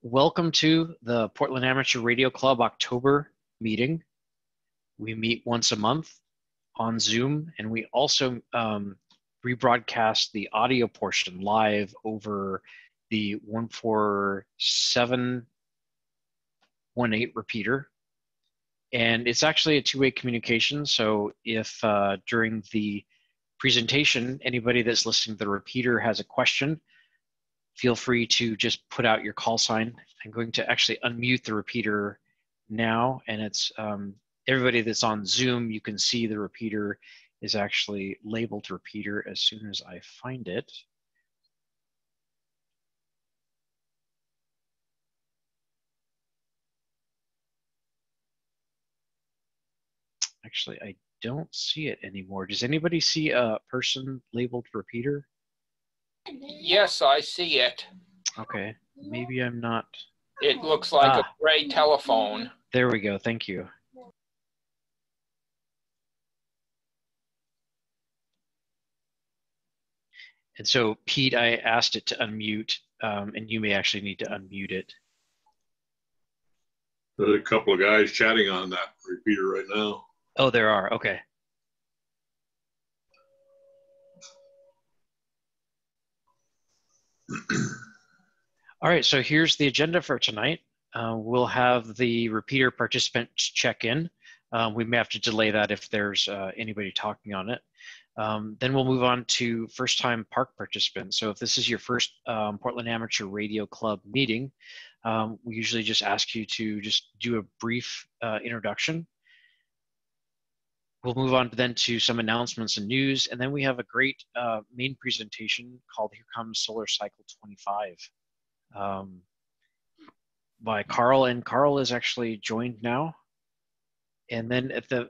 Welcome to the Portland Amateur Radio Club October meeting. We meet once a month on Zoom, and we also rebroadcast the audio portion live over the 14718 repeater. And it's actually a two-way communication, so if during the presentation, anybody that's listening to the repeater has a question, feel free to just put out your call sign. I'm going to actually unmute the repeater now, and it's everybody that's on Zoom, you can see the repeater is actually labeled repeater as soon as I find it. Actually, I don't see it anymore. Does anybody see a person labeled repeater? Yes, I see it. Okay, maybe I'm not. It looks like a gray telephone. There we go, thank you. And so, Pete, I asked it to unmute, and you may actually need to unmute it. There's a couple of guys chatting on that repeater right now. Oh, there are, okay. All right, so here's the agenda for tonight. We'll have the repeater participant check in. We may have to delay that if there's anybody talking on it. Then we'll move on to first-time park participants. So if this is your first Portland Amateur Radio Club meeting, we usually just ask you to just do a brief introduction. We'll move on then to some announcements and news, and then we have a great main presentation called Here Comes Solar Cycle 25 by Carl, and Carl is actually joined now. And then at the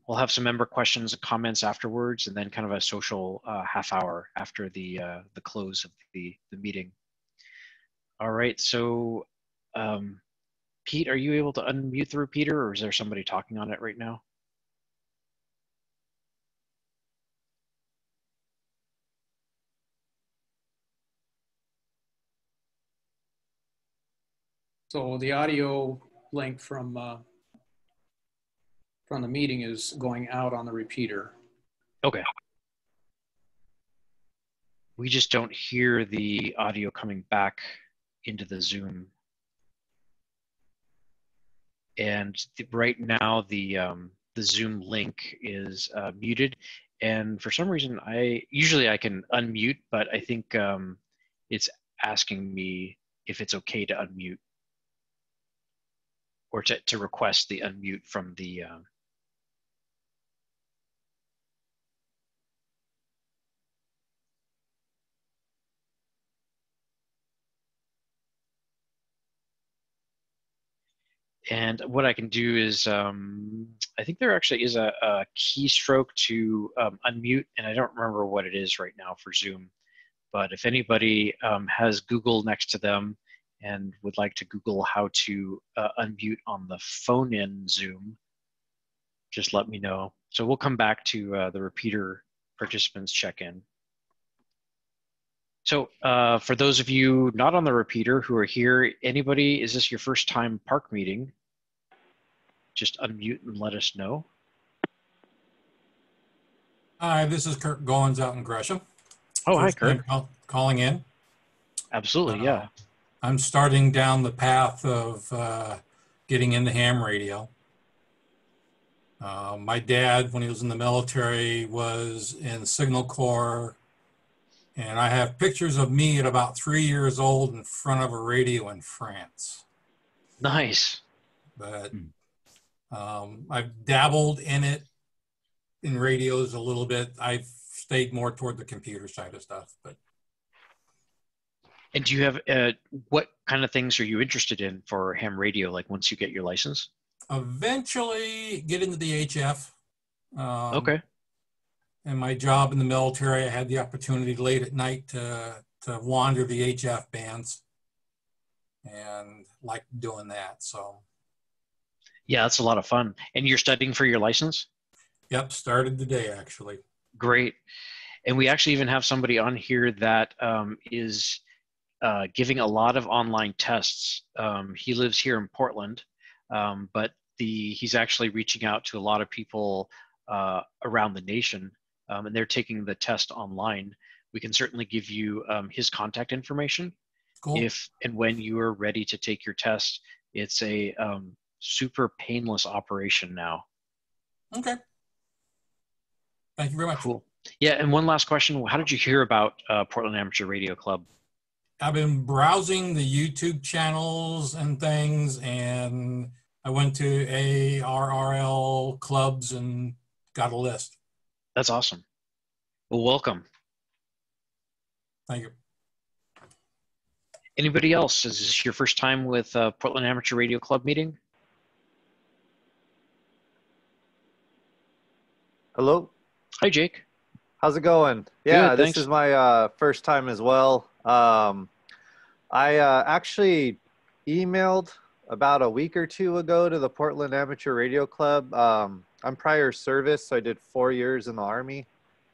we'll have some member questions and comments afterwards, and then kind of a social half hour after the close of the meeting. All right, so Pete, are you able to unmute the repeater, or is there somebody talking on it right now? So the audio link from the meeting is going out on the repeater. Okay. We just don't hear the audio coming back into the Zoom. And right now the Zoom link is muted. And for some reason, usually I can unmute, but I think it's asking me if it's okay to unmute, or to request the unmute from the and what I can do is, I think there actually is a keystroke to unmute, and I don't remember what it is right now for Zoom. But if anybody has Google next to them and would like to Google how to unmute on the phone in Zoom, just let me know. So we'll come back to the repeater participants check-in. So for those of you not on the repeater who are here, anybody, is this your first time park meeting? Just unmute and let us know. Hi, this is Kurt Goins out in Gresham. Oh, hi, Kurt. Calling in. Absolutely, yeah. I'm starting down the path of getting into ham radio. My dad, when he was in the military, was in Signal Corps, and I have pictures of me at about 3 years old in front of a radio in France. Nice. But I've dabbled in it, in radios a little bit. I've stayed more toward the computer side of stuff. But. And do you have, what kind of things are you interested in for ham radio, like once you get your license? Eventually get into the HF. Okay. And my job in the military, I had the opportunity late at night to wander the HF bands, and like doing that, so. Yeah, that's a lot of fun. And you're studying for your license? Yep, started today, actually. Great. And we actually even have somebody on here that is giving a lot of online tests. He lives here in Portland, but he's actually reaching out to a lot of people around the nation, and they're taking the test online. We can certainly give you his contact information Cool. if and when you are ready to take your test. It's a super painless operation now. Okay. Thank you very much. Cool. Yeah, and one last question. How did you hear about Portland Amateur Radio Club? I've been browsing the YouTube channels and things, and I went to ARRL clubs and got a list. That's awesome. Well, welcome. Thank you. Anybody else? Is this your first time with Portland Amateur Radio Club meeting? Hello. Hi, Jake. How's it going? Yeah, Good, this thanks. is my first time as well. I actually emailed about a week or two ago to the Portland Amateur Radio Club. I'm prior service, so I did 4 years in the Army.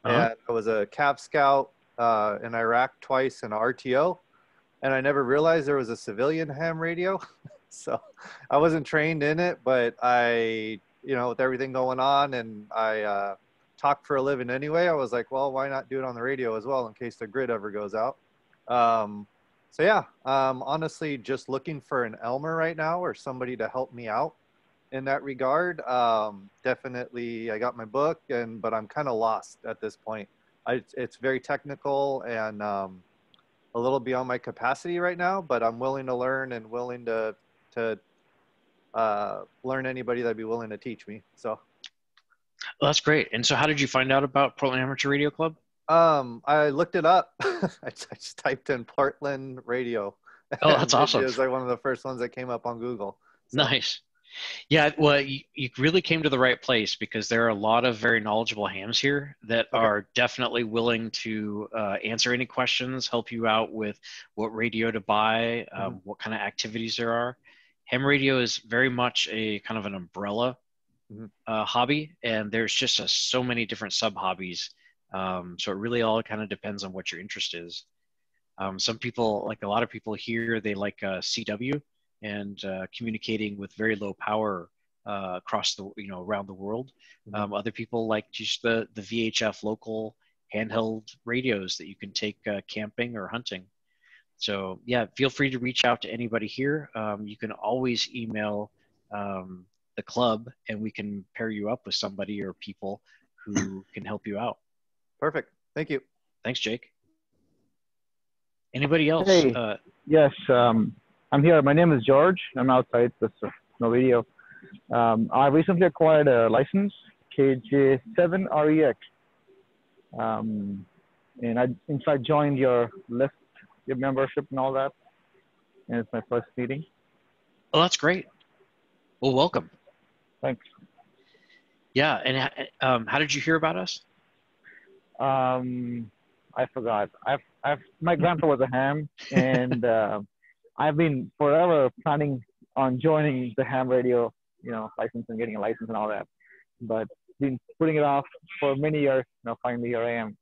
And I was a Cav Scout in Iraq twice and RTO. And I never realized there was a civilian ham radio. So I wasn't trained in it, but with everything going on, and I talk for a living anyway, I was like, well, why not do it on the radio as well in case the grid ever goes out? So yeah, honestly, just looking for an Elmer right now or somebody to help me out in that regard. Definitely, I got my book, but I'm kind of lost at this point. It's very technical and a little beyond my capacity right now, but I'm willing to learn and willing to learn anybody that'd be willing to teach me. So. Well, that's great. And so how did you find out about Portland Amateur Radio Club? I looked it up. I just typed in Portland Radio. Oh, that's awesome. It was like one of the first ones that came up on Google. So. Nice. Yeah, well, you really came to the right place because there are a lot of very knowledgeable hams here that are definitely willing to answer any questions, help you out with what radio to buy, what kind of activities there are. Ham radio is very much a kind of an umbrella hobby, and there's just so many different sub-hobbies. So it really all kind of depends on what your interest is. Some people, like a lot of people here, they like CW and communicating with very low power across around the world. Other people like just the VHF local handheld radios that you can take camping or hunting. So yeah, feel free to reach out to anybody here. You can always email the club, and we can pair you up with somebody or people who can help you out. Perfect. Thank you. Thanks, Jake. Anybody else? Hey, yes, I'm here. My name is George. I'm outside. There's no video. I recently acquired a license, KJ7REX. And I joined your list, your membership and all that. And it's my first meeting. Oh, that's great. Well, welcome. Thanks. Yeah, and how did you hear about us? I forgot. My grandpa was a ham, and I've been forever planning on joining the ham radio, license and getting a license and all that, but been putting it off for many years. Now finally here I am.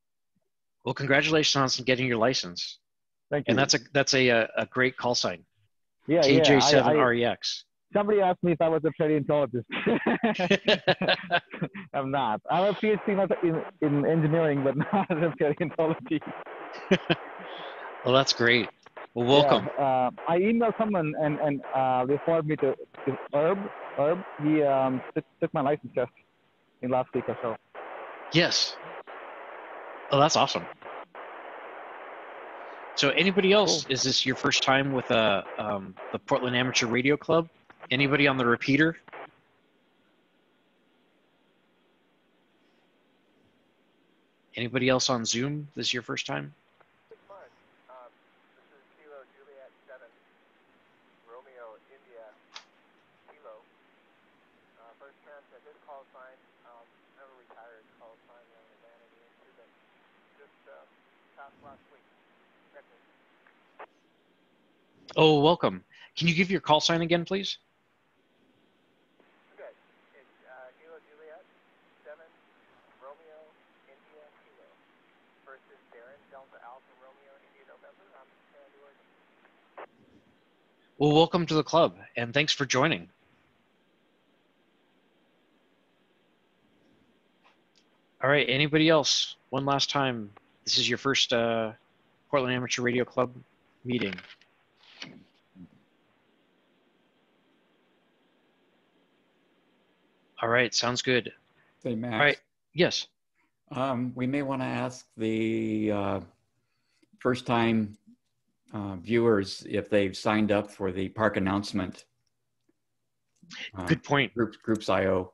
Well, congratulations on getting your license. Thank you. And that's a great call sign. Yeah, KJ7REX. Somebody asked me if I was a paleontologist. I'm not. I have a PhD in engineering, but not in paleontology. Well, that's great. Well, welcome. Yeah, I emailed someone and they forwarded me to Herb. He took my license test in last week or so. Yes. Oh, that's awesome. So anybody else, is this your first time with the Portland Amateur Radio Club? Anybody on the repeater? Anybody else on Zoom? This is your first time? This is Kilo Juliet 7, Romeo India Kilo. First chance I did call sign. Never retired call sign on the vanity incident. Just passed last week. Oh, welcome. Can you give your call sign again, please? Good. It's Kilo Juliet 7, Romeo India Kilo. First is Darren, Delta Alpha Romeo India November. I'm Sandy Oregon. Well, welcome to the club, and thanks for joining. All right, anybody else? One last time. This is your first Portland Amateur Radio Club meeting. All right, sounds good. Say, Max. All right, yes. We may want to ask the first-time viewers if they've signed up for the park announcement. Good point. Groups.io.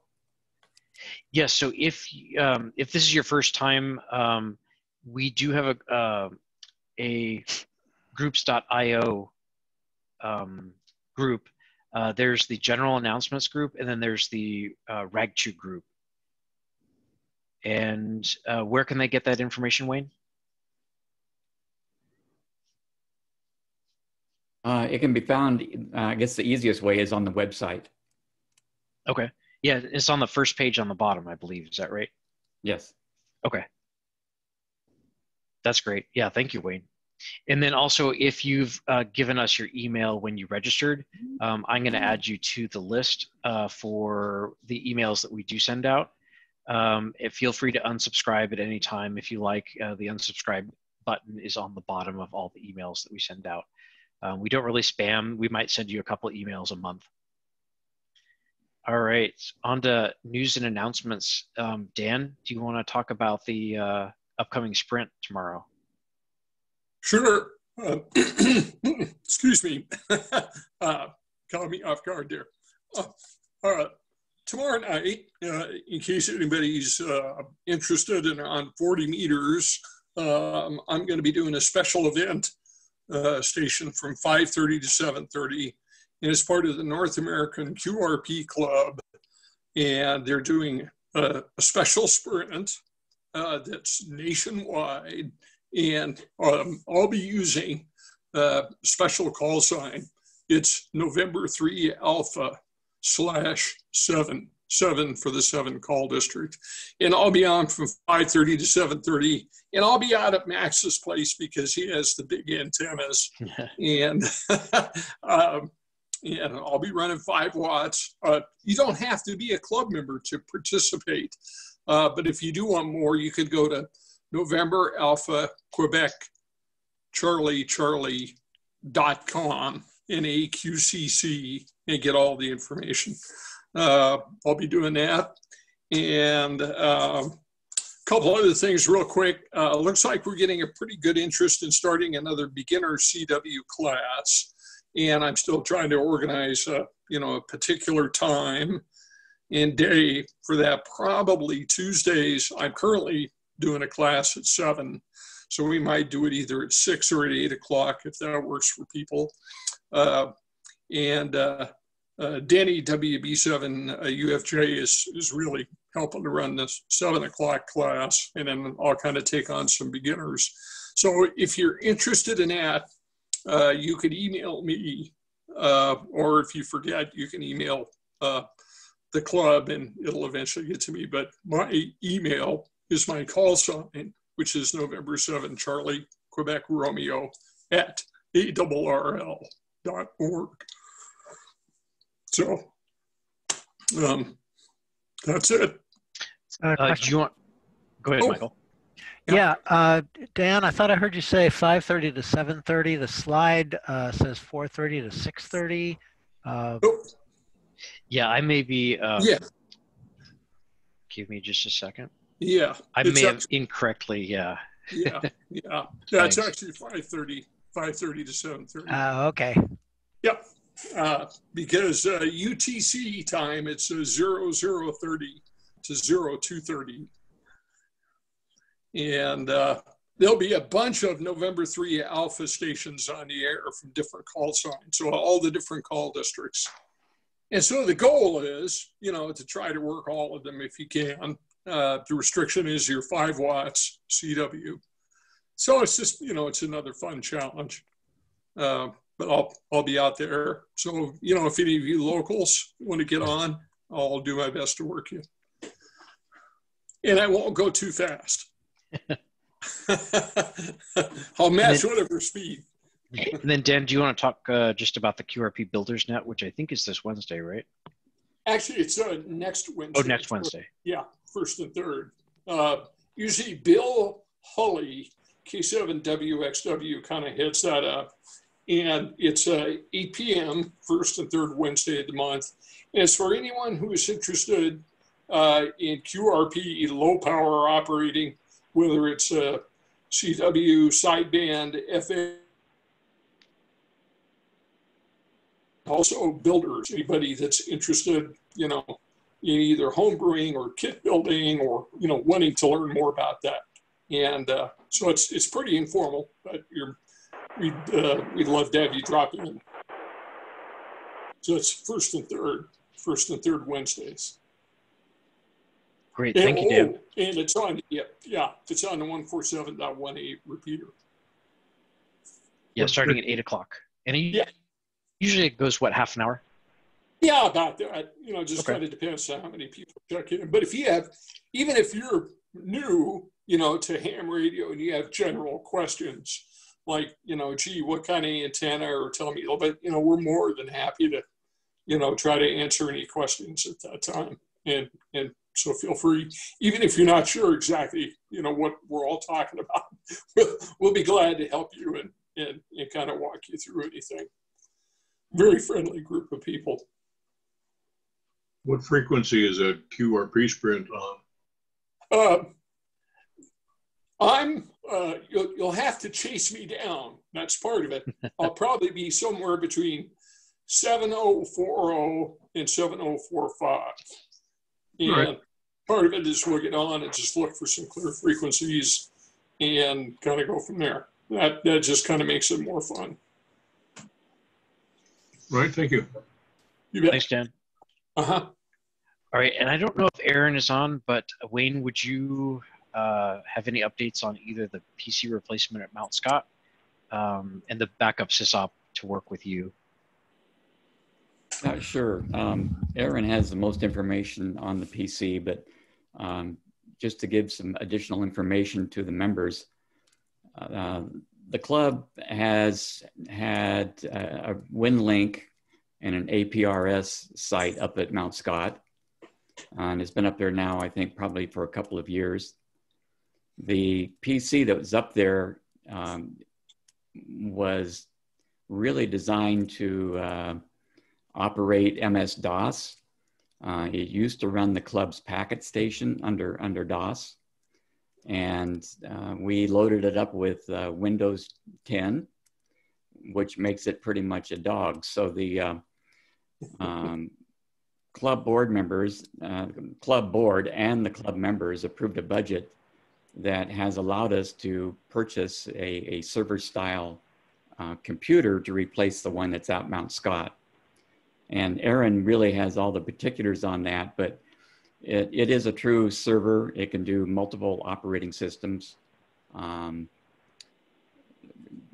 Yes, so if this is your first time, we do have a groups.io group. There's the general announcements group, and then there's the RagChew group. And where can they get that information, Wayne? It can be found, I guess the easiest way is on the website. Okay. Yeah, it's on the first page on the bottom, I believe. Is that right? Yes. Okay. That's great. Yeah, thank you, Wayne. And then also, if you've given us your email when you registered, I'm going to add you to the list for the emails that we do send out. Feel free to unsubscribe at any time if you like. The unsubscribe button is on the bottom of all the emails that we send out. We don't really spam. We might send you a couple of emails a month. All right, on to news and announcements. Dan, do you want to talk about the upcoming sprint tomorrow? Sure. Excuse me. Caught me off guard there. Tomorrow night, in case anybody's interested in on 40 meters, I'm going to be doing a special event station from 5:30 to 7:30. And it's part of the North American QRP Club. And they're doing a special sprint that's nationwide. And I'll be using a special call sign. It's November 3 Alpha /7 for the 7 call district. And I'll be on from 5:30 to 7:30. And I'll be out at Max's place because he has the big antennas. And and I'll be running 5 watts. You don't have to be a club member to participate. But if you do want more, you could go to November Alpha Quebec Charlie.com, NAQCC, and get all the information. I'll be doing that. And a couple other things real quick. Looks like we're getting a pretty good interest in starting another beginner CW class. And I'm still trying to organize a particular time and day for that, probably Tuesdays. I'm currently doing a class at 7. So we might do it either at 6 or at 8 o'clock if that works for people. Denny, WB7 UFJ is really helping to run this 7 o'clock class, and then I'll kind of take on some beginners. So if you're interested in that, you could email me, or if you forget, you can email the club and it'll eventually get to me. But my email is my call sign, which is November 7 Charlie Quebec Romeo at ARRL.org. So that's it. Do you want? Go ahead, Michael. Yeah, Dan, I thought I heard you say 5:30 to 7:30. The slide says 4:30 to 6:30. Yeah, I may be. Yeah. Give me just a second. Yeah. I may have incorrectly. Yeah. Yeah. That's actually 5:30 to 7:30. Okay. Yep. Because UTC time, it's 00:30 to 02:30. And there'll be a bunch of November 3 Alpha stations on the air from different call signs, so all the different call districts. And so the goal is, to try to work all of them if you can. The restriction is your 5 watts CW. So it's just, it's another fun challenge. But I'll be out there. So, if any of you locals want to get on, I'll do my best to work you. And I won't go too fast. I'll match whatever speed. And then Dan, do you want to talk just about the QRP Builders Net, which I think is this Wednesday, right? Actually, it's next Wednesday. Oh, next Wednesday. Yeah, 1st and 3rd. Usually Bill Hulley, K7WXW, kind of heads that up. And it's 8 p.m., 1st and 3rd Wednesday of the month. And it's for anyone who is interested in QRP low power operating, whether it's CW, sideband, FM, also builders, anybody that's interested, in either home brewing or kit building or, wanting to learn more about that. And so it's pretty informal, but we'd love to have you drop in. So it's 1st and 3rd Wednesdays. Great, thank you, Dan. And it's on, it's on the 147.18 repeater. Yeah, starting at 8 o'clock. And usually it goes, what, half an hour? Yeah, about that. Just kind of depends on how many people check in. But even if you're new, to ham radio and you have general questions like, gee, what kind of antenna, or tell me a little bit, we're more than happy to, try to answer any questions at that time. And so feel free, even if you're not sure exactly, what we're all talking about, we'll be glad to help you and kind of walk you through anything. Very friendly group of people. What frequency is a QRP Sprint on? You'll have to chase me down. That's part of it. I'll probably be somewhere between 7040 and 7045. And right. Part of it is we'll get on and just look for some clear frequencies and kind of go from there. That just kind of makes it more fun. Right, thank you. You bet. Thanks, Dan. Uh-huh. All right, and I don't know if Aaron is on, but Wayne, would you have any updates on either the PC replacement at Mount Scott and the backup sysop to work with you? Sure. Aaron has the most information on the PC, but just to give some additional information to the members, the club has had a WinLink and an APRS site up at Mount Scott. And it's been up there now, I think, probably for a couple of years. The PC that was up there was really designed to operate MS-DOS. It used to run the club's packet station under DOS. And we loaded it up with Windows 10, which makes it pretty much a dog. So the club board members, club board and the club members approved a budget that has allowed us to purchase a server-style computer to replace the one that's at Mount Scott. And Aaron really has all the particulars on that, but it is a true server. It can do multiple operating systems,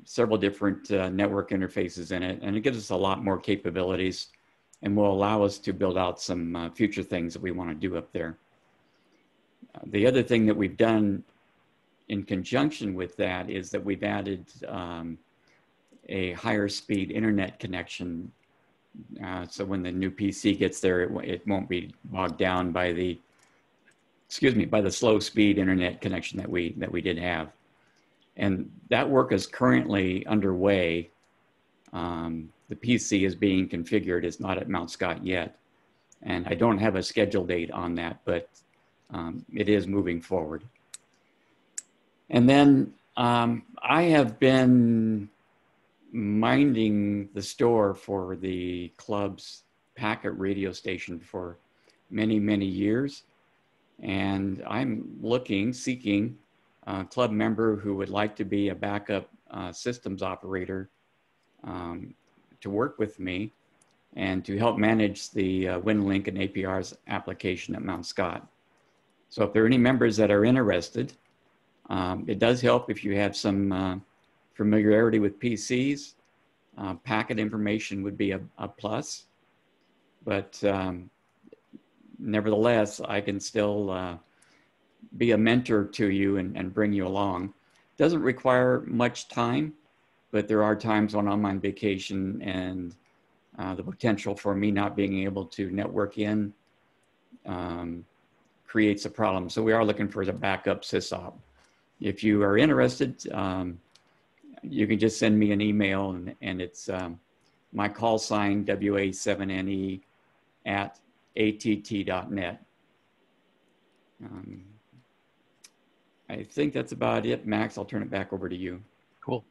several different network interfaces in it, and it gives us a lot more capabilities and will allow us to build out some future things that we want to do up there. The other thing that we've done in conjunction with that is that we've added a higher speed internet connection. So when the new PC gets there, it won't be bogged down by the, by the slow speed internet connection that we did have. And that work is currently underway. The PC is being configured. It's not at Mount Scott yet. And I don't have a schedule date on that, but it is moving forward. And then I have been minding the store for the club's packet radio station for many, many years. And I'm seeking a club member who would like to be a backup systems operator to work with me and to help manage the WinLink and APR's application at Mount Scott. So if there are any members that are interested, it does help if you have some familiarity with PCs. Packet information would be a plus, but nevertheless, I can still be a mentor to you and bring you along. Doesn't require much time. but there are times when I'm on vacation and the potential for me not being able to network in creates a problem. So we are looking for the backup sysop. If you are interested, you can just send me an email, and it's my call sign, WA7NE at att.net. I think that's about it. Max, I'll turn it back over to you. Cool.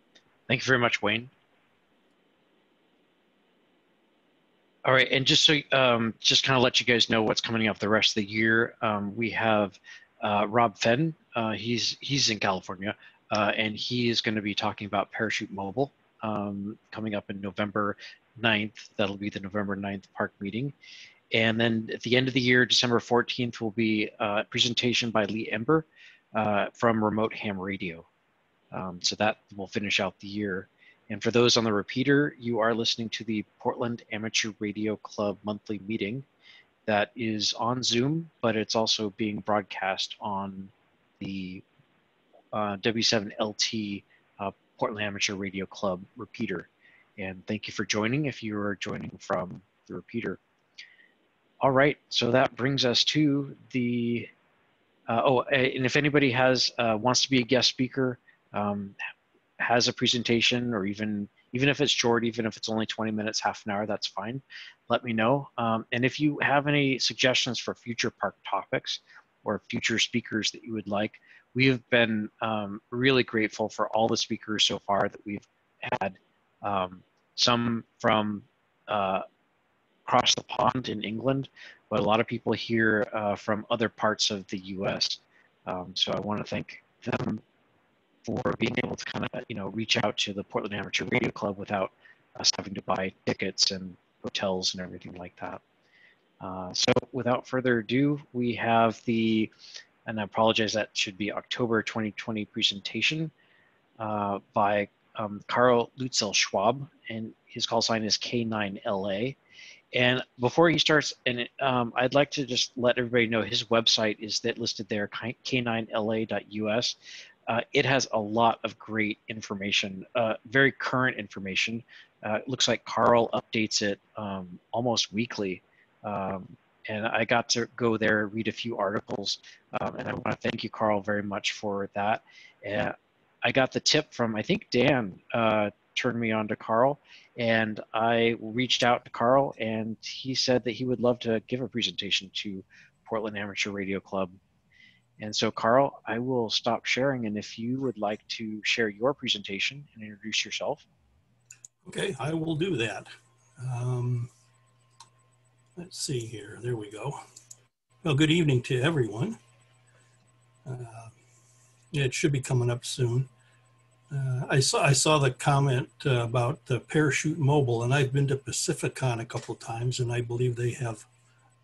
Thank you very much, Wayne. All right, and just so just kind of let you guys know what's coming up the rest of the year. We have Rob Fenn. He's in California, and he is going to be talking about Parachute Mobile coming up in November 9th. That'll be the November 9th park meeting. And then at the end of the year, December 14th, will be a presentation by Lee Ember from Remote Ham Radio. So that will finish out the year. And for those on the repeater, you are listening to the Portland Amateur Radio Club monthly meeting that is on Zoom, but it's also being broadcast on the W7LT Portland Amateur Radio Club repeater. And thank you for joining if you are joining from the repeater. All right, so that brings us to the, and if anybody wants to be a guest speaker, has a presentation, or even if it's short, even if it's only 20 minutes, half an hour, that's fine. Let me know. And if you have any suggestions for future park topics or future speakers that you would like, we have been really grateful for all the speakers so far that we've had. Some from across the pond in England, but a lot of people here from other parts of the US. So I want to thank them for being able to kind of, reach out to the Portland Amateur Radio Club without us having to buy tickets and hotels and everything like that. So without further ado, we have and I apologize, that should be October 2020 presentation by Carl Lutzel Schwab, and his call sign is K9LA. And before he starts, I'd like to just let everybody know his website is listed there, k9la.us. It has a lot of great information, very current information. It looks like Carl updates it almost weekly. And I got to go there, read a few articles, and I want to thank you, Carl, very much for that. I got the tip from, I think Dan turned me on to Carl, and I reached out to Carl, and he said that he would love to give a presentation to Portland Amateur Radio Club. And so, Carl, I will stop sharing, and if you would like to share your presentation and introduce yourself. Okay, I will do that. Let's see here. There we go. Well, good evening to everyone. It should be coming up soon. I saw the comment about the Parachute Mobile, and I've been to Pacificon a couple of times, and I believe they have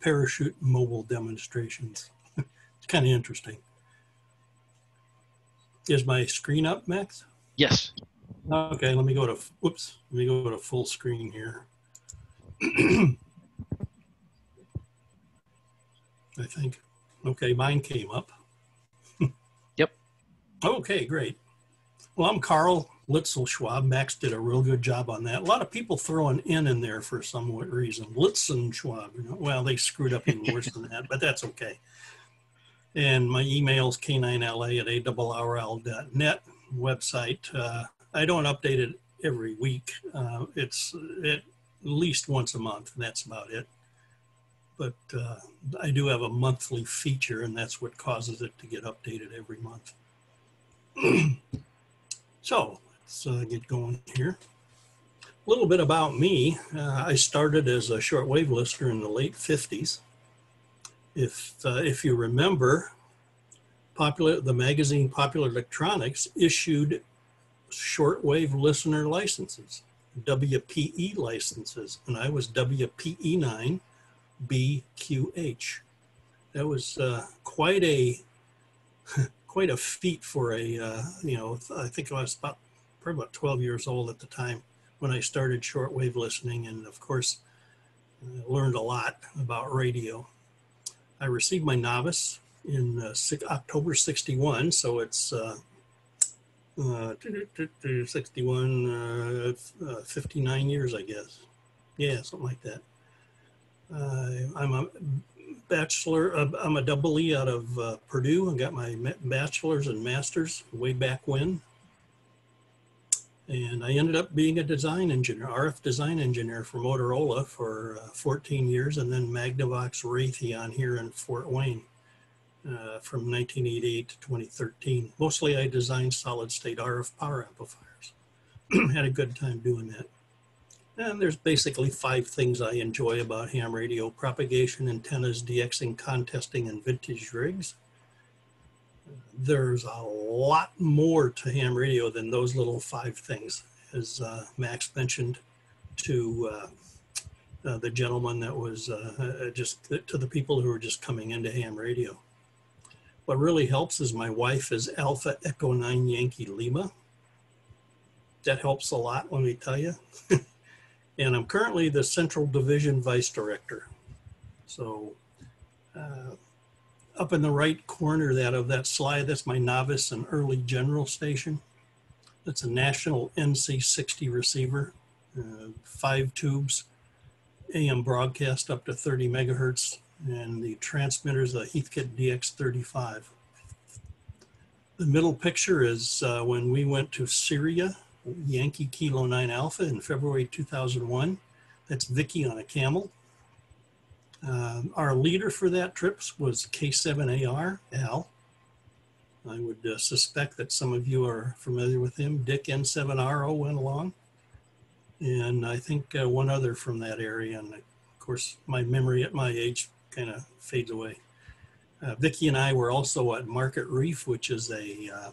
Parachute Mobile demonstrations. It's kind of interesting. Is my screen up, Max? Yes. Okay, let me go to, whoops, let me go to full screen here. I think. Okay, mine came up. Yep. Okay, great. Well, I'm Carl Lutzel Schwab. Max did a real good job on that. A lot of people throw an N in there for some reason. Lutzel Schwab. Well, they screwed up even worse than that, but that's okay. And my email is k9la@arrl.net website. I don't update it every week. It's at least once a month, and that's about it. But I do have a monthly feature, and that's what causes it to get updated every month. So let's get going here. A little bit about me. I started as a shortwave listener in the late 50s. If you remember, the magazine Popular Electronics issued shortwave listener licenses, WPE licenses, and I was WPE9 BQH. That was quite a feat for a I think I was probably about 12 years old at the time when I started shortwave listening, and of course learned a lot about radio. I received my novice in October '61, so it's 61, 59 years, I guess. Yeah, something like that. I'm a bachelor, I'm a double E out of Purdue. I got my bachelor's and master's way back when. And I ended up being a design engineer, RF design engineer for Motorola for 14 years, and then Magnavox Raytheon here in Fort Wayne from 1988 to 2013. Mostly I designed solid state RF power amplifiers. Had a good time doing that. And there's basically 5 things I enjoy about ham radio: propagation, antennas, DXing, contesting, and vintage rigs. There's a lot more to ham radio than those little 5 things, as Max mentioned to the gentleman that was just to the people who are just coming into ham radio. What really helps is my wife is Alpha Echo 9 Yankee Lima. That helps a lot, let me tell you. And I'm currently the Central Division Vice Director. So up in the right corner of that slide, that's my novice and early general station. That's a national NC60 receiver, 5 tubes, AM broadcast up to 30 megahertz, and the transmitter is a Heathkit DX35. The middle picture is when we went to Syria, Yankee Kilo 9 Alpha in February 2001. That's Vicky on a camel. Our leader for that trip was K7AR, Al. I would suspect that some of you are familiar with him. Dick N7RO went along. And I think one other from that area. And of course, my memory at my age kind of fades away. Vicky and I were also at Market Reef, which is a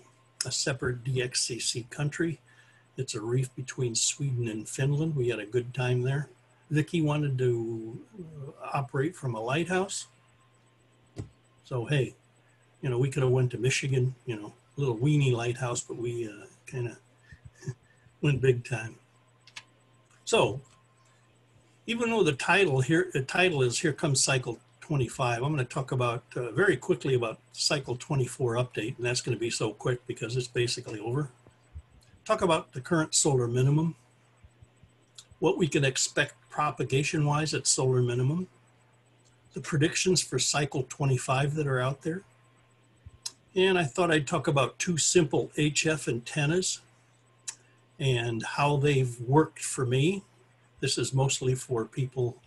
separate DXCC country. It's a reef between Sweden and Finland. We had a good time there. Vicky wanted to operate from a lighthouse. So, hey, you know, we could have went to Michigan, you know, a little weenie lighthouse, but we kind of went big time. So, even though the title is Here Comes Cycle 25, I'm going to talk about very quickly about Cycle 24 update, and that's going to be so quick because it's basically over. Talk about the current solar minimum, what we can expect propagation-wise at solar minimum, the predictions for Cycle 25 that are out there, and I thought I'd talk about 2 simple HF antennas and how they've worked for me. This is mostly for people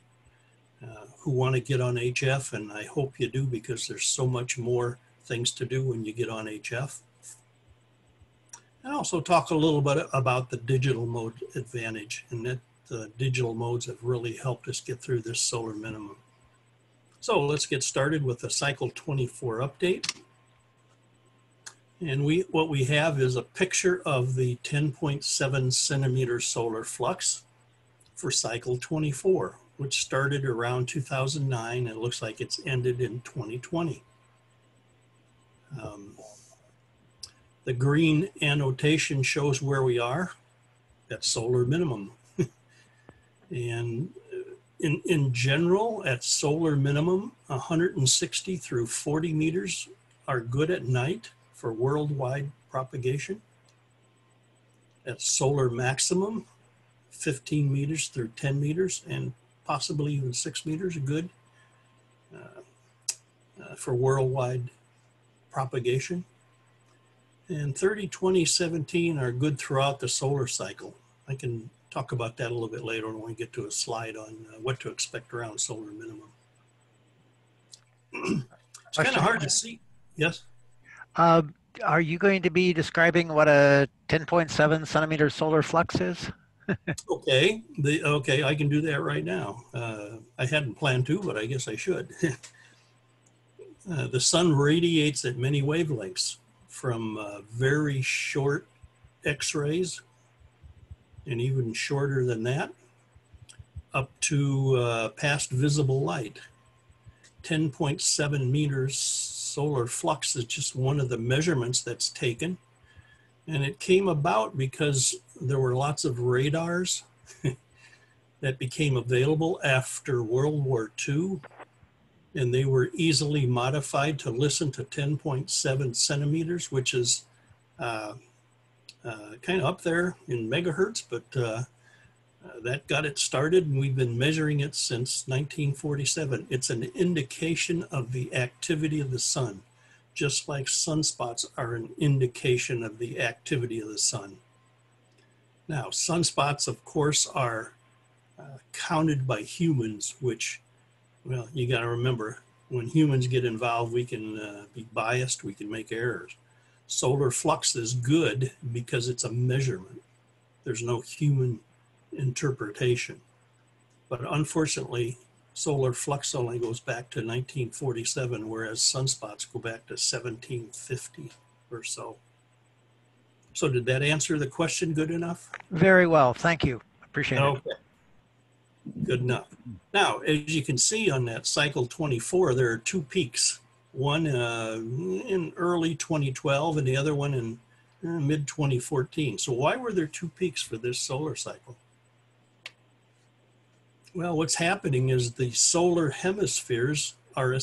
who want to get on HF, and I hope you do, because there's so much more things to do when you get on HF. And also talk a little bit about the digital mode advantage, and that the digital modes have really helped us get through this solar minimum. So let's get started with the Cycle 24 update. And what we have is a picture of the 10.7 centimeter solar flux for Cycle 24, which started around 2009 and it looks like it's ended in 2020. The green annotation shows where we are at solar minimum. And in general, at solar minimum, 160 through 40 meters are good at night for worldwide propagation. At solar maximum, 15 meters through 10 meters and possibly even 6 meters are good for worldwide propagation. And 30, 20, 17 are good throughout the solar cycle. I can talk about that a little bit later when we get to a slide on what to expect around solar minimum. It's kind of hard to see. Yes? Are you going to be describing what a 10.7 centimeter solar flux is? Okay, okay, I can do that right now. I hadn't planned to, but I guess I should. The sun radiates at many wavelengths, from very short X-rays, and even shorter than that, up to past visible light. 10.7 meters solar flux is just one of the measurements that's taken. And it came about because there were lots of radars that became available after World War II, and they were easily modified to listen to 10.7 centimeters, which is kind of up there in megahertz, but that got it started, and we've been measuring it since 1947. It's an indication of the activity of the sun, just like sunspots are an indication of the activity of the sun. Now, sunspots, of course, are counted by humans, which, well, you got to remember, when humans get involved, we can be biased, we can make errors. Solar flux is good because it's a measurement. There's no human interpretation. But unfortunately, solar flux only goes back to 1947, whereas sunspots go back to 1750 or so. So did that answer the question good enough? Very well. Thank you. Appreciate it. Okay. Good enough. Now, as you can see on that cycle 24, there are two peaks. One in early 2012 and the other one in mid 2014. So why were there two peaks for this solar cycle? Well, what's happening is the solar hemispheres are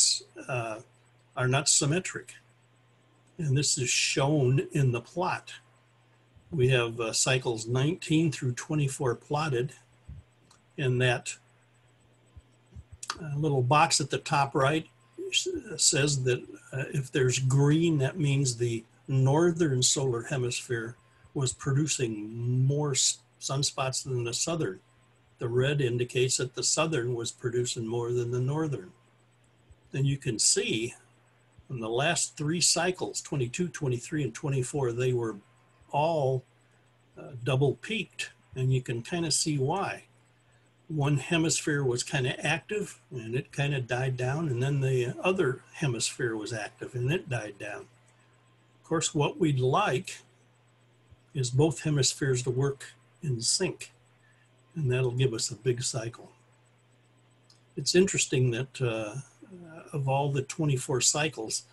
not symmetric. And this is shown in the plot. We have cycles 19 through 24 plotted. And that little box at the top right says that if there's green, that means the northern solar hemisphere was producing more sunspots than the southern. The red indicates that the southern was producing more than the northern. And you can see in the last three cycles, 22, 23, and 24, they were all double peaked. And you can kind of see why. One hemisphere was kind of active and it kind of died down, and then the other hemisphere was active and it died down. Of course, what we'd like is both hemispheres to work in sync, and that'll give us a big cycle. It's interesting that of all the 24 cycles,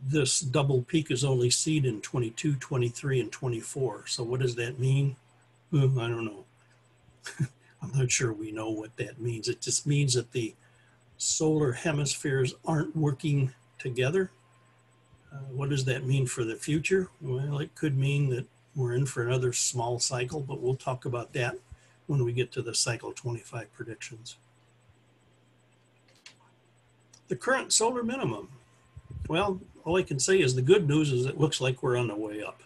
this double peak is only seen in 22, 23, and 24. So what does that mean? I don't know. I'm not sure we know what that means. It just means that the solar hemispheres aren't working together. What does that mean for the future? Well, it could mean that we're in for another small cycle, but we'll talk about that when we get to the cycle 25 predictions. The current solar minimum. Well, all I can say is the good news is it looks like we're on the way up.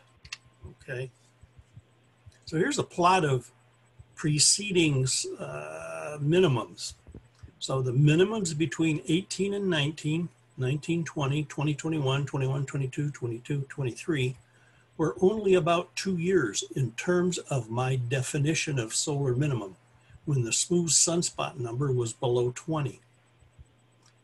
Okay. So here's a plot of preceding minimums. So the minimums between 18 and 19, 19, 20, 20, 21, 21, 22, 22, 23 were only about 2 years in terms of my definition of solar minimum, when the smooth sunspot number was below 20.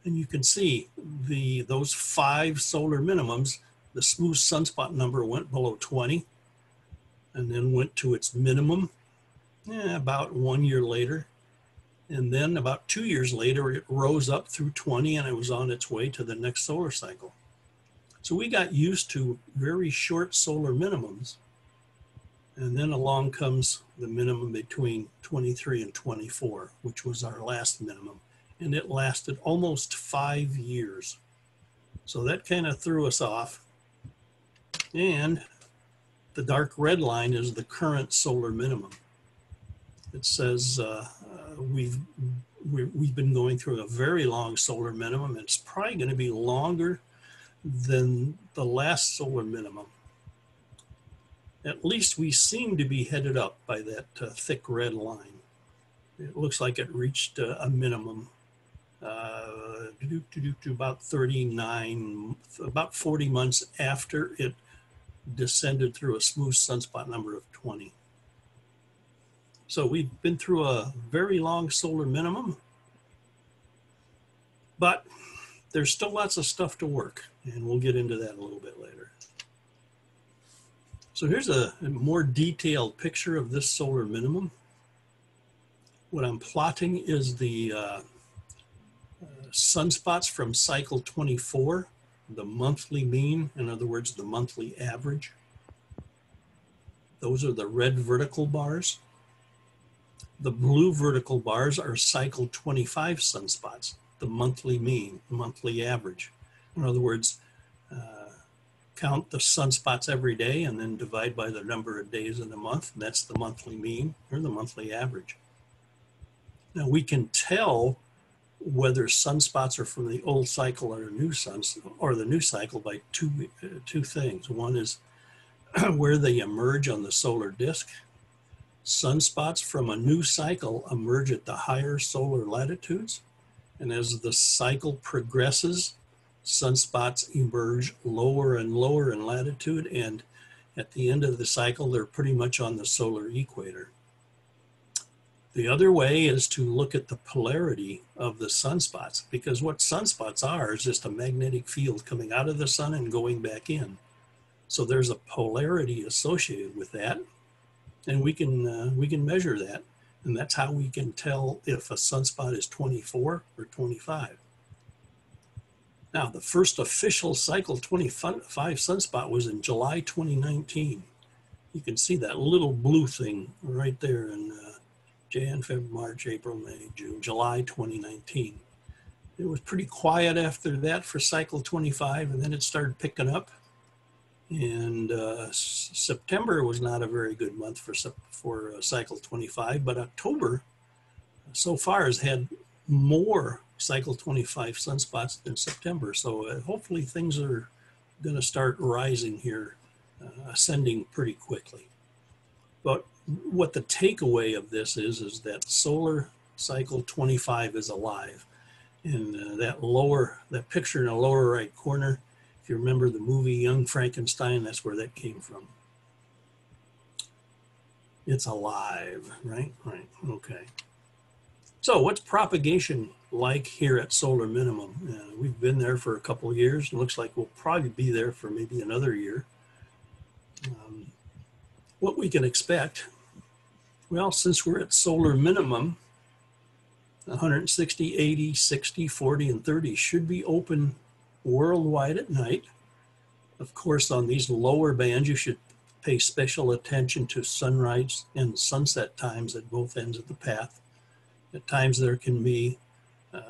And you can see those 5 solar minimums, the smooth sunspot number went below 20 and then went to its minimum about 1 year later. And then about 2 years later, it rose up through 20 and it was on its way to the next solar cycle. So we got used to very short solar minimums. And then along comes the minimum between 23 and 24, which was our last minimum. And it lasted almost 5 years. So that kind of threw us off. And the dark red line is the current solar minimum. It says we've been going through a very long solar minimum. It's probably going to be longer than the last solar minimum. At least we seem to be headed up by that thick red line. It looks like it reached a minimum about 39, about 40 months after it descended through a smooth sunspot number of 20. So we've been through a very long solar minimum, but there's still lots of stuff to work, and we'll get into that a little bit later. So here's a more detailed picture of this solar minimum. What I'm plotting is the sunspots from cycle 24, the monthly mean, in other words, the monthly average. Those are the red vertical bars. The blue vertical bars are cycle 25 sunspots, the monthly mean, monthly average. In other words, count the sunspots every day and then divide by the number of days in the month. And that's the monthly mean or the monthly average. Now we can tell whether sunspots are from the old cycle or the new cycle by two things. One is where they emerge on the solar disk. Sunspots from a new cycle emerge at the higher solar latitudes. And as the cycle progresses, sunspots emerge lower and lower in latitude. And at the end of the cycle, they're pretty much on the solar equator. The other way is to look at the polarity of the sunspots, because what sunspots are is just a magnetic field coming out of the sun and going back in. So there's a polarity associated with that, and we can measure that, and that's how we can tell if a sunspot is 24 or 25. Now, the first official cycle 25 sunspot was in July 2019. You can see that little blue thing right there in Jan, February, March, April, May, June, July 2019. It was pretty quiet after that for cycle 25, and then it started picking up. And September was not a very good month for cycle 25, but October so far has had more cycle 25 sunspots than September. So hopefully things are going to start rising here, ascending pretty quickly. But what the takeaway of this is that solar cycle 25 is alive. And that picture in the lower right corner, if you remember the movie Young Frankenstein, that's where that came from. It's alive, right? Right, okay. So what's propagation like here at solar minimum? We've been there for a couple of years. It looks like we'll probably be there for maybe another year. What we can expect, well, since we're at solar minimum, 160, 80, 60, 40, and 30 should be open worldwide at night. Of course, on these lower bands, you should pay special attention to sunrise and sunset times at both ends of the path. At times there can be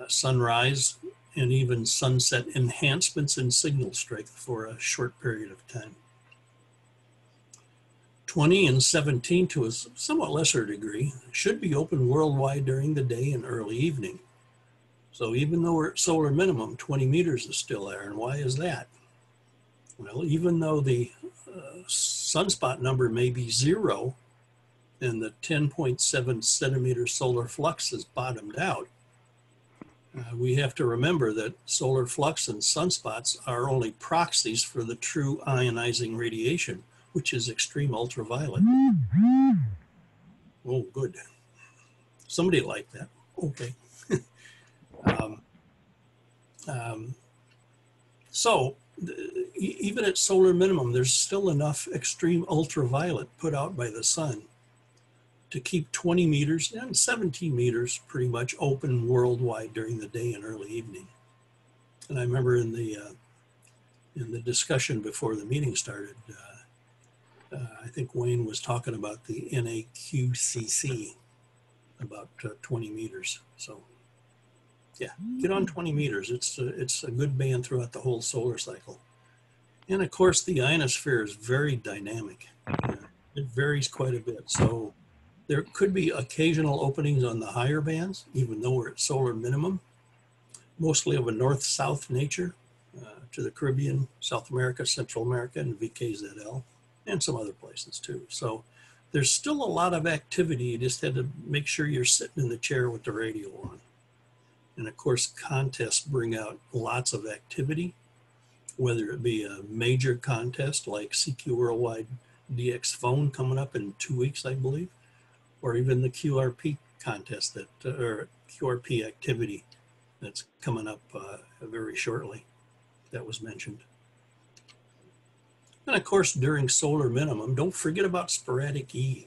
sunrise and even sunset enhancements in signal strength for a short period of time. 20 and 17 to a somewhat lesser degree should be open worldwide during the day and early evening. So even though we're at solar minimum, 20 meters is still there. And why is that? Well, even though the sunspot number may be 0 and the 10.7 centimeter solar flux is bottomed out, we have to remember that solar flux and sunspots are only proxies for the true ionizing radiation, which is extreme ultraviolet. Oh, good. Somebody liked that. Okay. So even at solar minimum, there's still enough extreme ultraviolet put out by the sun to keep 20 meters and 17 meters pretty much open worldwide during the day and early evening. And I remember in the discussion before the meeting started, I think Wayne was talking about the NAQCC, about 20 meters. So yeah, get on 20 meters. It's a good band throughout the whole solar cycle. And of course, the ionosphere is very dynamic. It varies quite a bit. So there could be occasional openings on the higher bands, even though we're at solar minimum, mostly of a north-south nature to the Caribbean, South America, Central America, and VKZL. And some other places too. So there's still a lot of activity. You just had to make sure you're sitting in the chair with the radio on. And of course, contests bring out lots of activity, whether it be a major contest like CQ Worldwide DX Phone coming up in 2 weeks, I believe, or even the QRP contest or QRP activity that's coming up very shortly that was mentioned. And of course, during solar minimum, don't forget about sporadic E,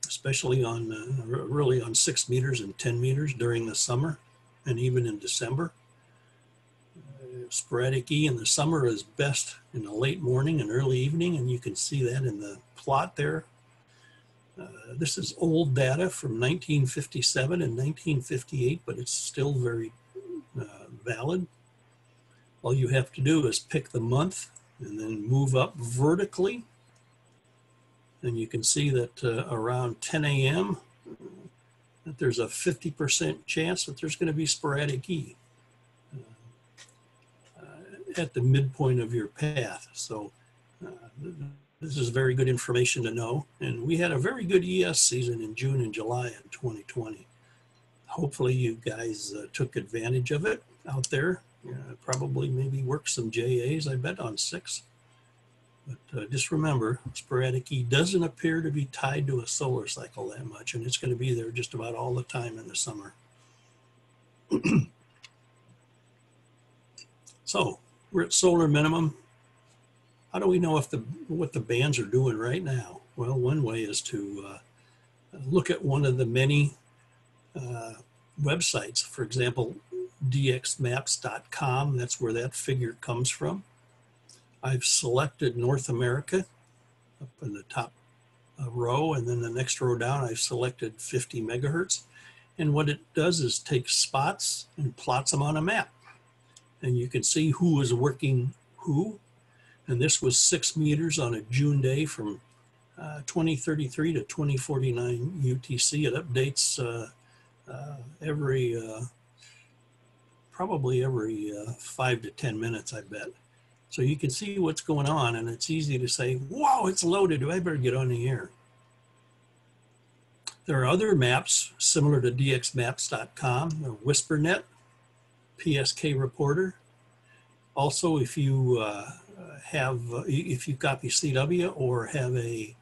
especially on really on 6 meters and 10 meters during the summer and even in December. Sporadic E in the summer is best in the late morning and early evening, and you can see that in the plot there. This is old data from 1957 and 1958, but it's still very valid. All you have to do is pick the month and then move up vertically. And you can see that around 10 a.m. that there's a 50% chance that there's going to be sporadic E at the midpoint of your path. So this is very good information to know. And we had a very good ES season in June and July in 2020. Hopefully you guys took advantage of it out there. Probably maybe worked some JAs, I bet, on 6. But just remember, sporadic E doesn't appear to be tied to a solar cycle that much, and it's going to be there just about all the time in the summer. So we're at solar minimum. How do we know if what the bands are doing right now? Well, one way is to look at one of the many websites. For example, dxmaps.com, that's where that figure comes from. I've selected North America up in the top row, and then the next row down I've selected 50 megahertz. And what it does is take spots and plots them on a map. And you can see who is working who. And this was 6 meters on a June day from 2033 to 2049 UTC. It updates probably every 5 to 10 minutes, I bet. So you can see what's going on, and it's easy to say, wow, it's loaded, I better get on the air. There are other maps similar to dxmaps.com, WhisperNet, PSK Reporter. Also, if you if you copy CW or have a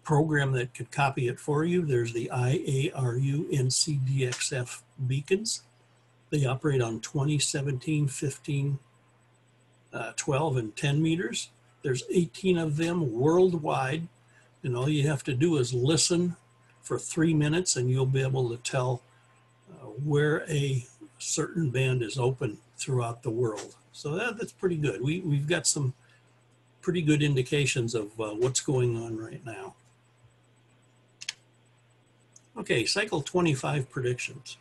program that could copy it for you, there's the IARU NCDXF beacons. They operate on 20, 17, 15, 12, and 10 meters. There's 18 of them worldwide, and all you have to do is listen for 3 minutes and you'll be able to tell where a certain band is open throughout the world. So that's pretty good. We've got some pretty good indications of what's going on right now. Okay, cycle 25 predictions.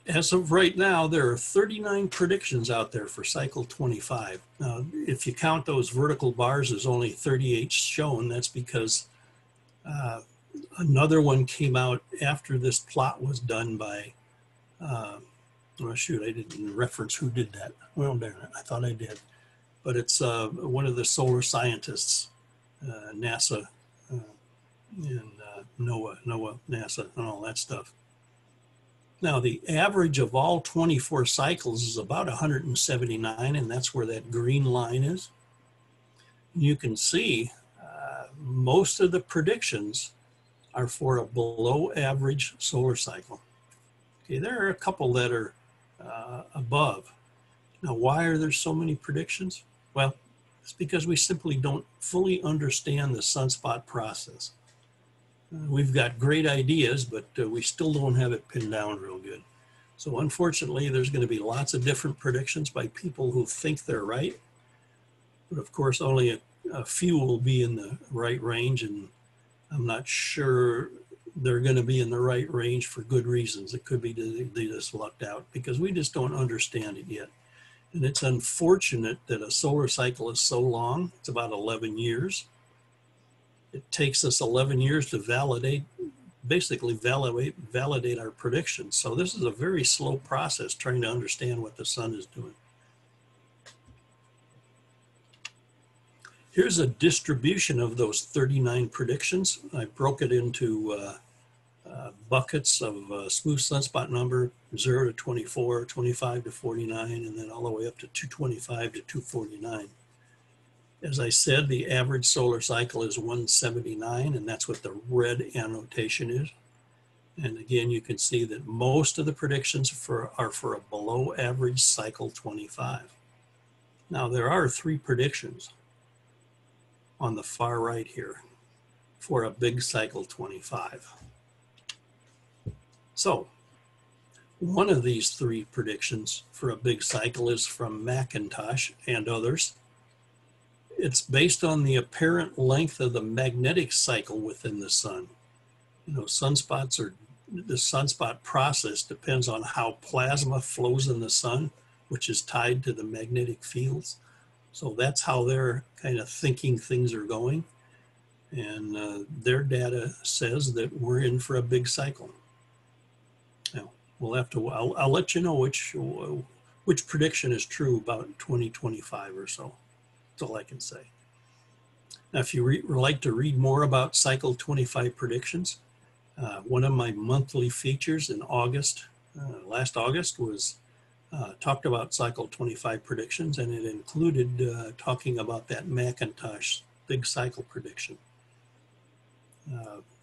As of right now, there are 39 predictions out there for cycle 25. Now, if you count those vertical bars, there's only 38 shown. That's because another one came out after this plot was done by, oh shoot, I didn't reference who did that. Well, darn it, I thought I did. But it's one of the solar scientists, NASA, and NOAA, NASA, and all that stuff. Now, the average of all 24 cycles is about 179, and that's where that green line is. You can see most of the predictions are for a below average solar cycle. Okay, there are a couple that are above. Now, why are there so many predictions? Well, it's because we simply don't fully understand the sunspot process. We've got great ideas, but we still don't have it pinned down real good. So unfortunately, there's going to be lots of different predictions by people who think they're right. But of course, only a few will be in the right range, and I'm not sure they're going to be in the right range for good reasons. It could be they just lucked out because we just don't understand it yet. And it's unfortunate that a solar cycle is so long. It's about 11 years. It takes us 11 years to basically validate our predictions. So this is a very slow process trying to understand what the sun is doing. Here's a distribution of those 39 predictions. I broke it into buckets of smooth sunspot number, 0 to 24, 25 to 49, and then all the way up to 225 to 249. As I said, the average solar cycle is 179, and that's what the red annotation is. And again, you can see that most of the predictions are for a below average cycle 25. Now, there are 3 predictions on the far right here for a big cycle 25. So, one of these 3 predictions for a big cycle is from McIntosh and others. It's based on the apparent length of the magnetic cycle within the sun. You know, sunspots are the sunspot process depends on how plasma flows in the sun, which is tied to the magnetic fields. So that's how they're kind of thinking things are going. And their data says that we're in for a big cycle. Now, we'll have to, I'll let you know which prediction is true about 2025 or so. That's all I can say. Now, if you would like to read more about Cycle 25 predictions, one of my monthly features in August, last August, was talked about Cycle 25 predictions, and it included talking about that Macintosh big cycle prediction.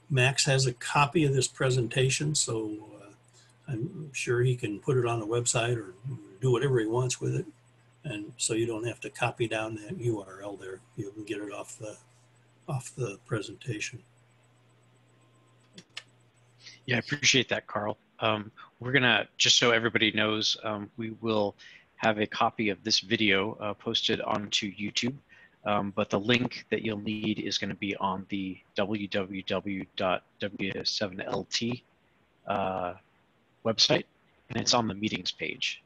Max has a copy of this presentation, so I'm sure he can put it on a website or do whatever he wants with it. And so you don't have to copy down that URL there. You can get it off the presentation. Yeah, I appreciate that, Carl. We're gonna, just so everybody knows, we will have a copy of this video posted onto YouTube. But the link that you'll need is going to be on the www.w7lt website, and it's on the meetings page.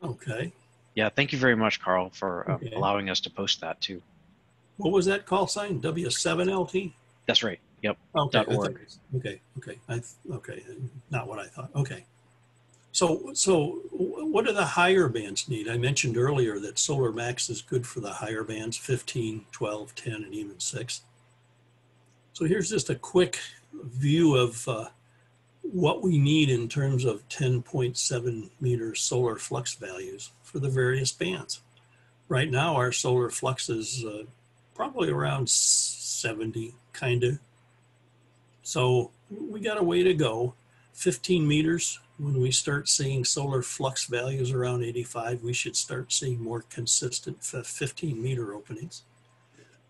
Okay. Yeah, thank you very much, Carl, for allowing us to post that too. What was that call sign? W7LT? That's right. Yep. Okay. .org. Okay. Okay. Not what I thought. Okay. So what do the higher bands need? I mentioned earlier that Solar Max is good for the higher bands, 15, 12, 10, and even 6. So here's just a quick view of what we need in terms of 10.7 meter solar flux values for the various bands. Right now, our solar flux is probably around 70, kind of. So we got a way to go. 15 meters, when we start seeing solar flux values around 85, we should start seeing more consistent 15 meter openings.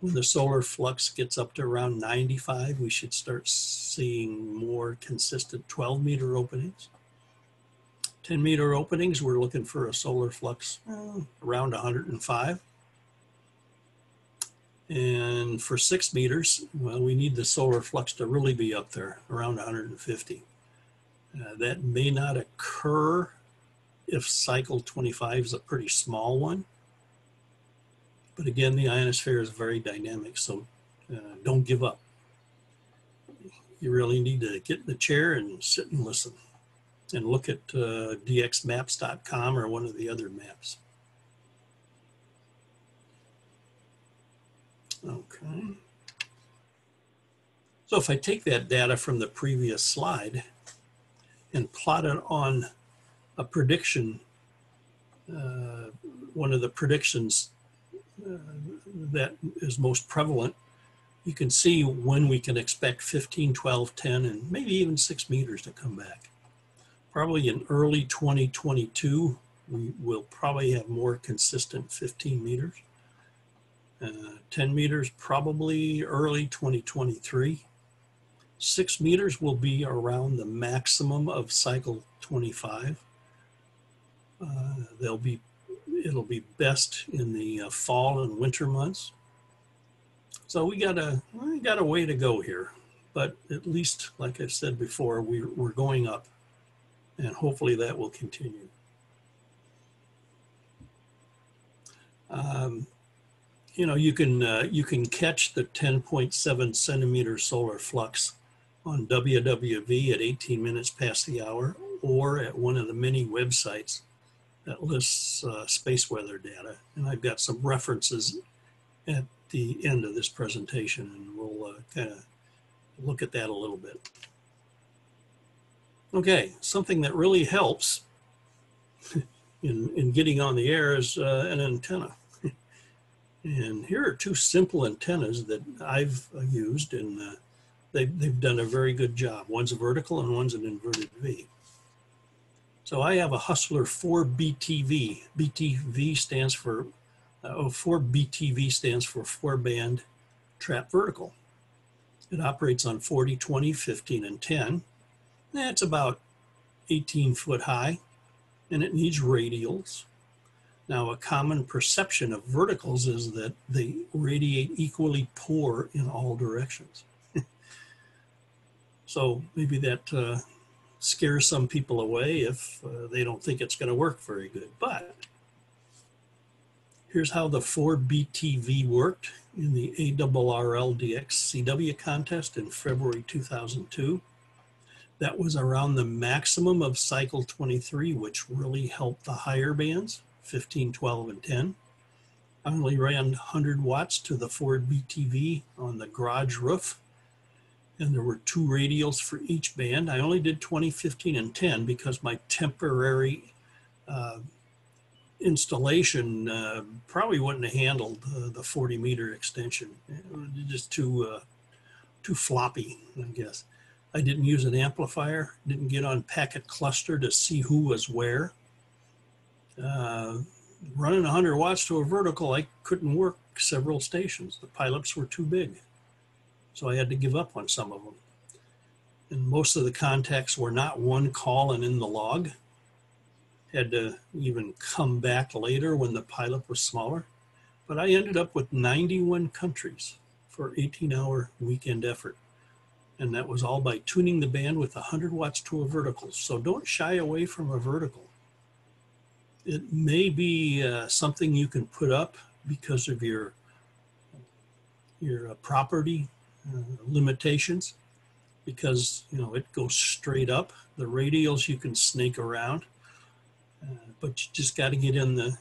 When the solar flux gets up to around 95, we should start seeing more consistent 12 meter openings. 10 meter openings, we're looking for a solar flux around 105. And for 6 meters, well, we need the solar flux to really be up there, around 150. That may not occur if cycle 25 is a pretty small one. But again, the ionosphere is very dynamic, so don't give up. You really need to get in the chair and sit and listen and look at dxmaps.com or one of the other maps. Okay. So if I take that data from the previous slide and plot it on a prediction, one of the predictions that is most prevalent, you can see when we can expect 15, 12, 10, and maybe even 6 meters to come back. Probably in early 2022, we will probably have more consistent 15 meters. 10 meters, probably early 2023. 6 meters will be around the maximum of cycle 25. It'll be best in the fall and winter months. So we got a way to go here, but at least, like I said before, we're going up, and hopefully that will continue. You know, you can catch the 10.7 centimeter solar flux on WWV at 18 minutes past the hour, or at one of the many websites that lists space weather data. And I've got some references at the end of this presentation, and we'll kind of look at that a little bit. Okay, something that really helps in getting on the air is an antenna. And here are 2 simple antennas that I've used, and they've done a very good job. One's a vertical and one's an inverted V. So I have a Hustler 4BTV. BTV stands for, 4BTV stands for 4-band trap vertical. It operates on 40, 20, 15, and 10. That's about 18 foot high, and it needs radials. Now, a common perception of verticals is that they radiate equally poor in all directions. So maybe that scares some people away if they don't think it's going to work very good. But here's how the 4BTV worked in the ARRL DX CW contest in February 2002. That was around the maximum of cycle 23, which really helped the higher bands, 15, 12, and 10. I only ran 100 watts to the 4BTV on the garage roof, and there were 2 radials for each band. I only did 20, 15, and 10 because my temporary installation probably wouldn't have handled the 40 meter extension. It was just too floppy, I guess. I didn't use an amplifier, didn't get on packet cluster to see who was where. Running 100 watts to a vertical, I couldn't work several stations. The pileups were too big. So I had to give up on some of them. And most of the contacts were not one call and in the log. Had to even come back later when the pileup was smaller. But I ended up with 91 countries for 18-hour weekend effort. And that was all by tuning the band with 100 watts to a vertical. So don't shy away from a vertical. It may be something you can put up because of your property limitations, because it goes straight up. The radials you can snake around, but you just got to get in the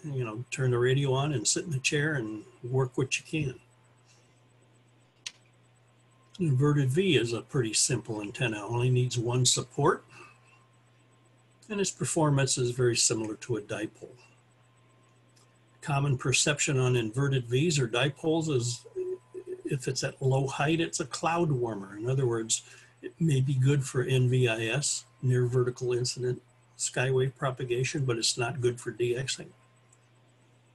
turn the radio on and sit in the chair and work what you can. Inverted V is a pretty simple antenna, only needs one support, and its performance is very similar to a dipole. Common perception on inverted Vs or dipoles is if it's at low height, it's a cloud warmer. In other words, it may be good for NVIS, near vertical incident skywave propagation, but it's not good for DXing.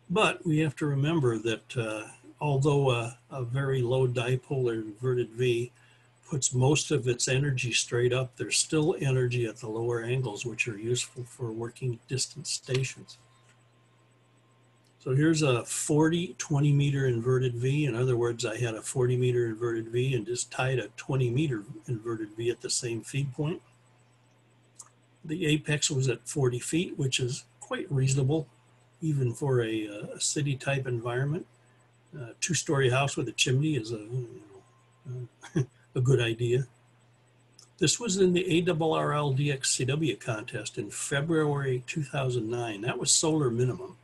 But we have to remember that although a very low dipole or inverted V puts most of its energy straight up, there's still energy at the lower angles, which are useful for working distance stations. So here's a 40, 20 meter inverted V. In other words, I had a 40 meter inverted V and just tied a 20 meter inverted V at the same feed point. The apex was at 40 feet, which is quite reasonable, even for a city type environment. A 2-story house with a chimney is a good idea. This was in the ARRL DXCW contest in February 2009. That was solar minimum.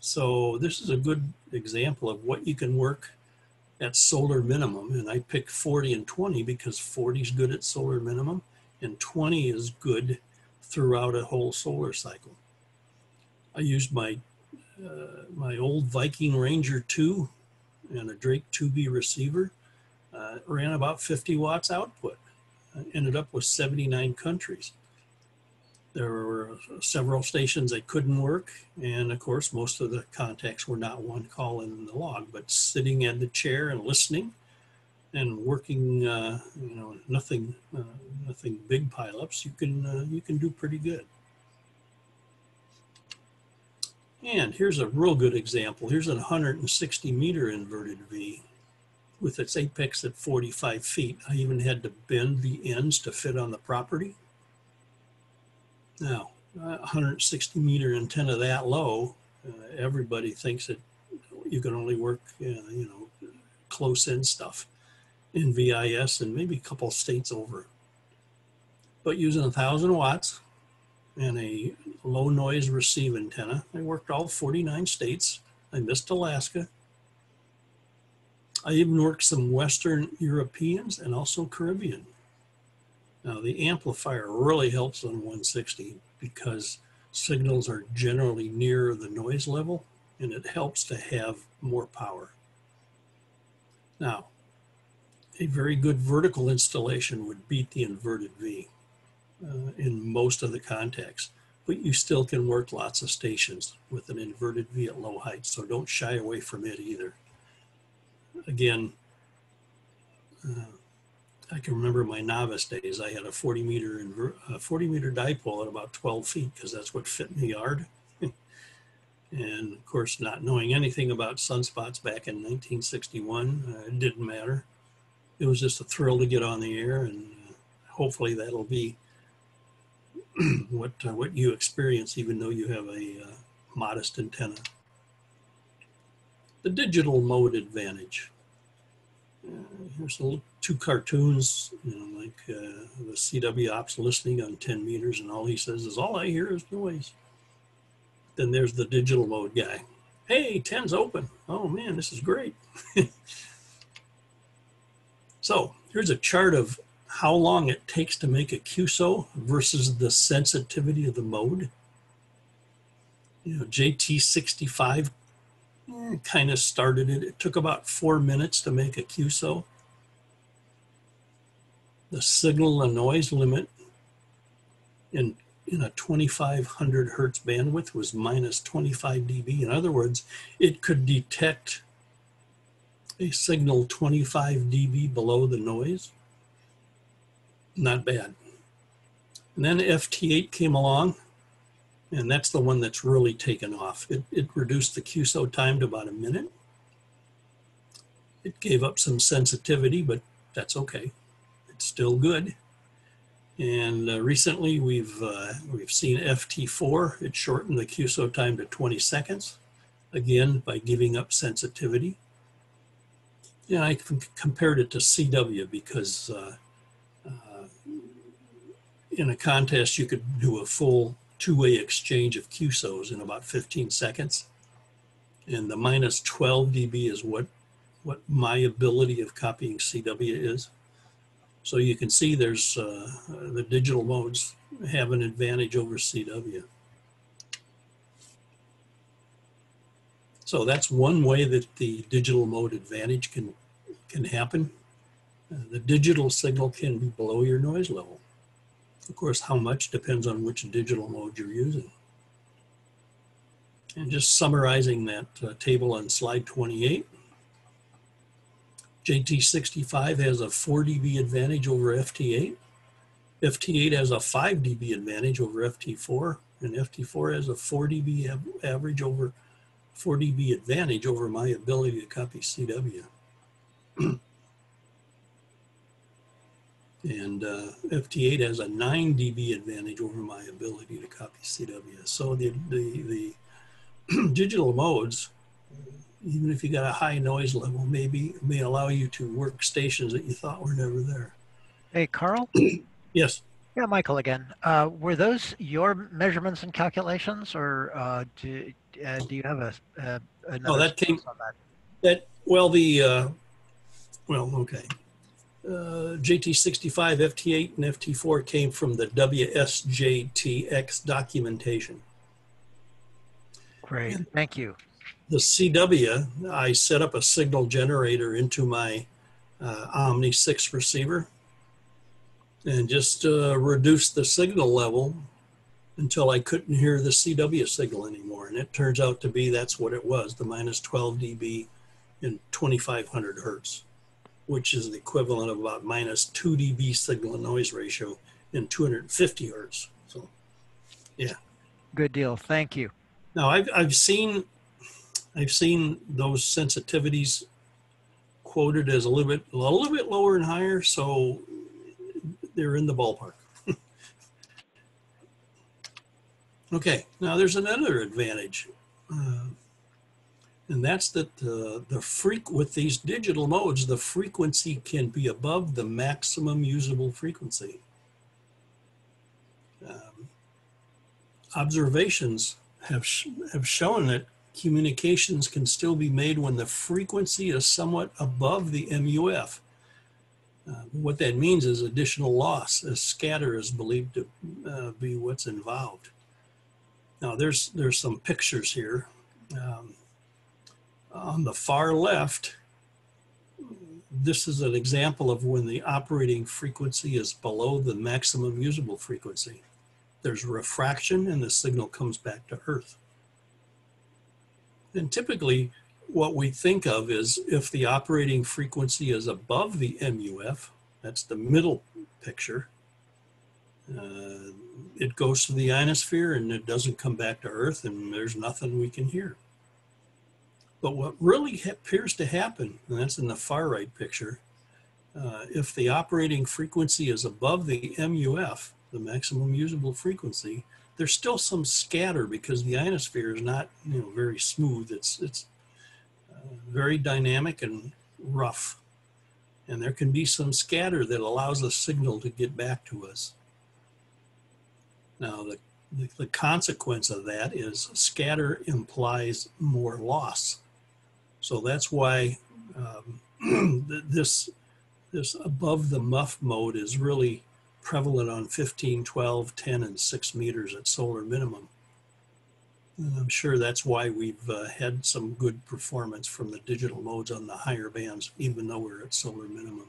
So this is a good example of what you can work at solar minimum. And I picked 40 and 20 because 40 is good at solar minimum and 20 is good throughout a whole solar cycle. I used my old Viking Ranger 2 and a Drake 2B receiver. Ran about 50 watts output. I ended up with 79 countries. There were several stations that couldn't work, and of course most of the contacts were not one call in the log, but sitting in the chair and listening and working, nothing big pileups. You can do pretty good. And here's a real good example. Here's a 160 meter inverted V with its apex at 45 feet. I even had to bend the ends to fit on the property. Now, 160 meter antenna that low, everybody thinks that you can only work, close in stuff in VIS and maybe a couple states over. But using 1,000 watts and a low noise receive antenna, I worked all 49 states. I missed Alaska. I even worked some Western Europeans and also Caribbean. Now the amplifier really helps on 160 because signals are generally near the noise level and it helps to have more power. Now, a very good vertical installation would beat the inverted V in most of the contacts, but you still can work lots of stations with an inverted V at low height, so don't shy away from it either. Again, I can remember my novice days. I had a 40 meter dipole at about 12 feet because that's what fit in the yard. And of course, not knowing anything about sunspots back in 1961, it didn't matter. it was just a thrill to get on the air, and hopefully that'll be what you experience, even though you have a modest antenna. The digital mode advantage. Here's two cartoons, like the CW ops listening on 10 meters, and all he says is, all I hear is noise. Then there's the digital mode guy. Hey, 10's open. Oh man, this is great. So here's a chart of how long it takes to make a QSO versus the sensitivity of the mode. JT65 kind of started it. It took about 4 minutes to make a QSO. The signal to noise limit in a 2500 hertz bandwidth was minus 25 dB. In other words, it could detect a signal 25 dB below the noise. Not bad. And then FT8 came along, and that's the one that's really taken off. It reduced the QSO time to about a minute. It gave up some sensitivity, but that's okay. It's still good. And recently we've seen FT4. It shortened the QSO time to 20 seconds, again by giving up sensitivity. Yeah, I compared it to CW because in a contest you could do a full two-way exchange of QSOs in about 15 seconds. And the minus 12 dB is what my ability of copying CW is. So you can see there's the digital modes have an advantage over CW. So that's one way that the digital mode advantage can happen. The digital signal can be below your noise level. Of course, how much depends on which digital mode you're using. And just summarizing that table on slide 28, JT65 has a 4 dB advantage over FT8. FT8 has a 5 dB advantage over FT4, and FT4 has a 4 dB average over 4 dB advantage over my ability to copy CW. And FT8 has a 9 dB advantage over my ability to copy CW. So the digital modes, even if you got a high noise level, may allow you to work stations that you thought were never there. Hey, Carl? Yes. Yeah, Michael again. Were those your measurements and calculations, or do you have Oh, that came on that? Okay. JT65, FT8, and FT4 came from the WSJTX documentation. Great, thank you. The CW, I set up a signal generator into my Omni 6 receiver and just reduced the signal level until I couldn't hear the CW signal anymore. And it turns out to be that's what it was, the minus 12 dB in 2500 hertz, which is the equivalent of about minus 2 dB signal to noise ratio in 250 hertz. So, yeah. Good deal. Thank you. Now, I've seen those sensitivities quoted as a little bit lower and higher, so they're in the ballpark. Okay, now there's another advantage, and that's that with these digital modes, the frequency can be above the maximum usable frequency. Observations have shown that communications can still be made when the frequency is somewhat above the MUF. What that means is additional loss, as scatter is believed to be what's involved. Now there's some pictures here. On the far left, this is an example of when the operating frequency is below the maximum usable frequency. There's refraction and the signal comes back to Earth. And typically what we think of is if the operating frequency is above the MUF, that's the middle picture, it goes to the ionosphere and it doesn't come back to Earth and there's nothing we can hear. But what really appears to happen, and that's in the far right picture, If the operating frequency is above the MUF, the maximum usable frequency, there's still some scatter because the ionosphere is not, very smooth. It's very dynamic and rough. And there can be some scatter that allows the signal to get back to us. Now, the consequence of that is scatter implies more loss. So that's why this above the MUF mode is really prevalent on 15, 12, 10, and 6 meters at solar minimum. And I'm sure that's why we've had some good performance from the digital modes on the higher bands, even though we're at solar minimum.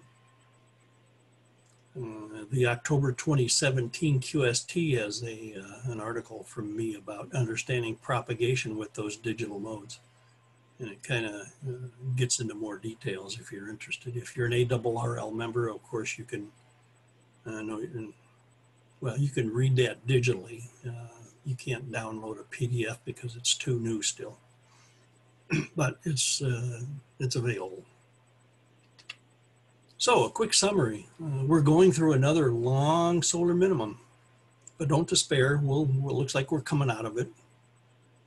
The October 2017 QST has an article from me about understanding propagation with those digital modes. And it kind of gets into more details if you're interested. If you're an ARRL member, of course, you can, you can read that digitally. You can't download a PDF because it's too new still, but it's available. So a quick summary. We're going through another long solar minimum, but don't despair. It looks like we're coming out of it.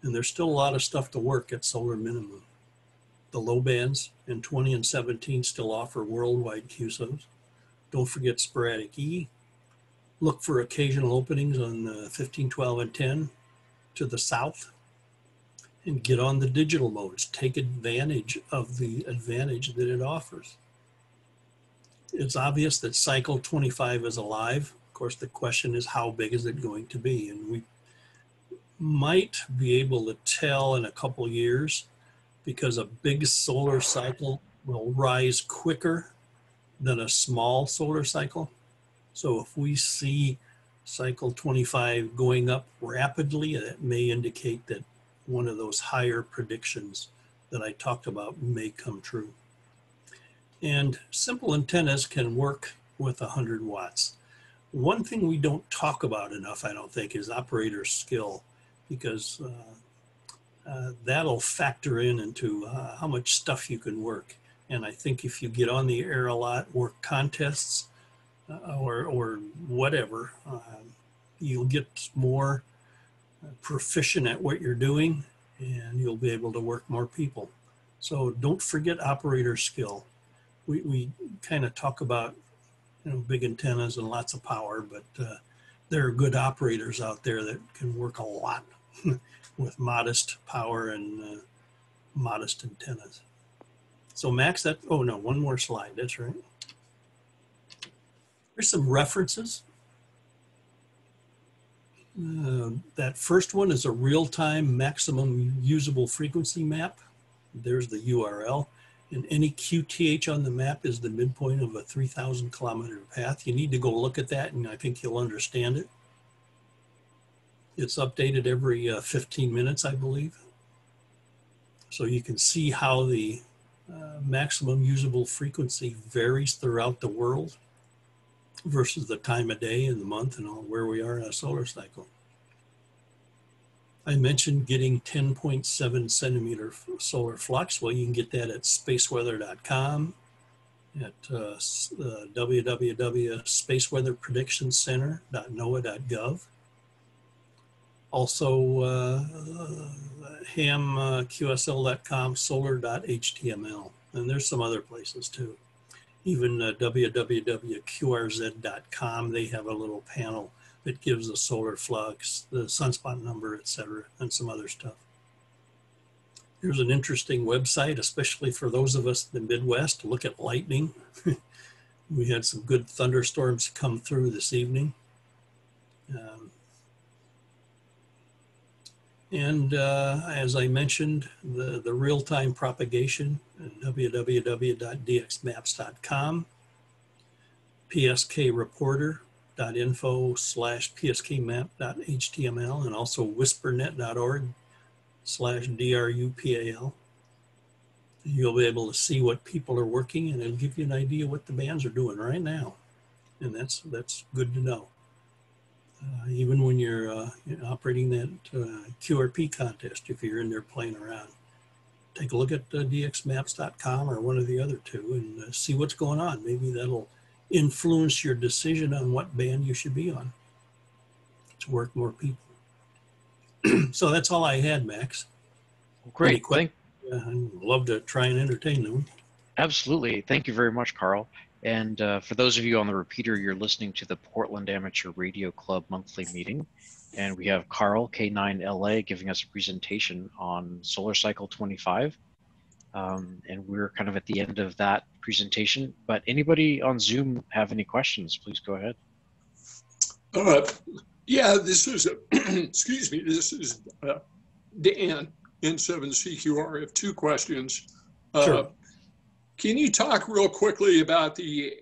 And there's still a lot of stuff to work at solar minimum. The low bands in 20 and 17 still offer worldwide QSOs. Don't forget sporadic E. Look for occasional openings on 15, 12, and 10 to the south. And get on the digital modes. Take advantage of the advantage that it offers. It's obvious that cycle 25 is alive. Of course, the question is how big is it going to be? And we might be able to tell in a couple years because a big solar cycle will rise quicker than a small solar cycle. So if we see cycle 25 going up rapidly, that may indicate that one of those higher predictions that I talked about may come true. And simple antennas can work with 100 watts. One thing we don't talk about enough, I don't think, is operator skill, because that'll factor into how much stuff you can work. And I think if you get on the air a lot, work contests or whatever, you'll get more proficient at what you're doing and you'll be able to work more people. So don't forget operator skill. We kind of talk about big antennas and lots of power, but there are good operators out there that can work a lot with modest power and modest antennas. So Max, one more slide, that's right. Here's some references. That first one is a real-time maximum usable frequency map. There's the URL. And any QTH on the map is the midpoint of a 3,000 kilometer path. You need to go look at that and I think you'll understand it. It's updated every 15 minutes, I believe. So you can see how the maximum usable frequency varies throughout the world versus the time of day and the month and all where we are in a solar cycle. I mentioned getting 10.7 centimeter solar flux. Well, you can get that at spaceweather.com, at www.spaceweatherpredictioncenter.noaa.gov. Also, hamqsl.com, solar.html, and there's some other places too. Even www.qrz.com, they have a little panel that gives the solar flux, the sunspot number, etc., and some other stuff. Here's an interesting website, especially for those of us in the Midwest, to look at lightning. We had some good thunderstorms come through this evening. As I mentioned, the real-time propagation, www.dxmaps.com, pskreporter.info/pskmap.html, and also whispernet.org/drupal. You'll be able to see what people are working and it'll give you an idea what the bands are doing right now. And that's good to know. Even when you're operating that QRP contest, if you're in there playing around. take a look at dxmaps.com or one of the other two and see what's going on. Maybe that'll influence your decision on what band you should be on to work more people. So that's all I had, Max. Great. I'd love to try and entertain them. Absolutely. Thank you very much, Carl. And for those of you on the repeater, you're listening to the Portland Amateur Radio Club monthly meeting. And we have Carl, K9LA, giving us a presentation on Solar Cycle 25. And we're kind of at the end of that presentation. But anybody on Zoom have any questions, please go ahead. Yeah, this is, excuse me, this is Dan, N7CQR. I have two questions. Sure. Can you talk real quickly about the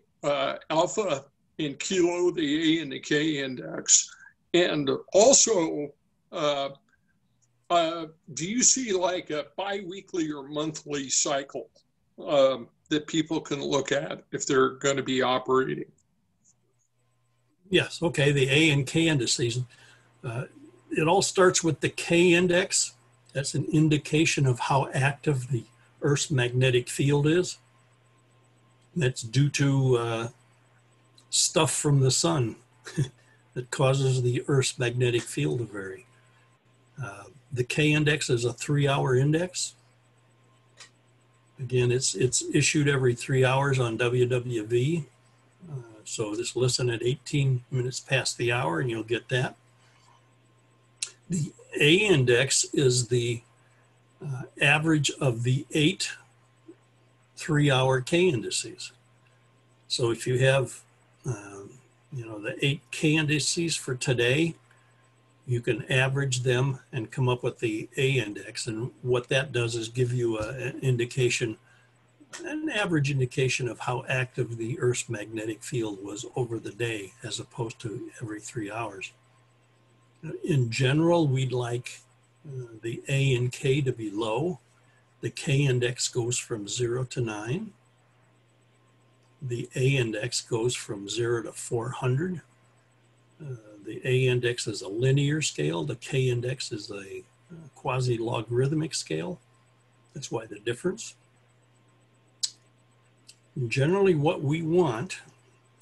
alpha and kilo, the A and the K index? And also, do you see like a bi-weekly or monthly cycle that people can look at if they're going to be operating? Yes, okay, the A and K indices. It all starts with the K index. That's an indication of how active the Earth's magnetic field is. That's due to stuff from the sun that causes the Earth's magnetic field to vary. The K index is a 3-hour index. Again, it's issued every 3 hours on WWV. So just listen at 18 minutes past the hour and you'll get that. The A index is the average of the 8 3-hour K indices. So if you have, the 8 K indices for today, you can average them and come up with the A index. And what that does is give you an indication, an average indication of how active the Earth's magnetic field was over the day, as opposed to every 3 hours. In general, we'd like the A and K to be low. The K index goes from 0 to 9. The A index goes from 0 to 400. The A index is a linear scale. The K index is a quasi-logarithmic scale. That's why the difference. Generally, what we want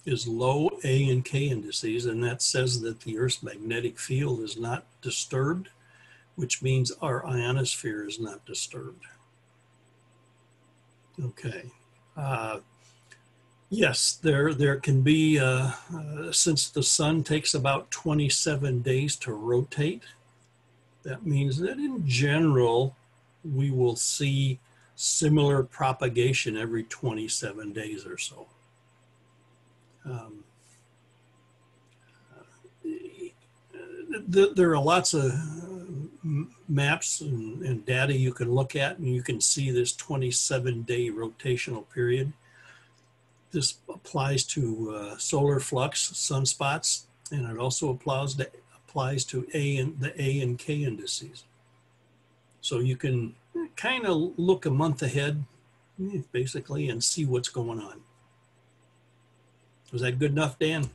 is low A and K indices, and that says that the Earth's magnetic field is not disturbed, which means our ionosphere is not disturbed. Okay. Yes, there can be, since the sun takes about 27 days to rotate, that means that in general, we will see similar propagation every 27 days or so. There are lots of maps and data you can look at, and you can see this 27-day rotational period. This applies to solar flux, sunspots, and it also applies to the A and K indices. So you can kind of look a month ahead, basically, and see what's going on. Was that good enough, Dan?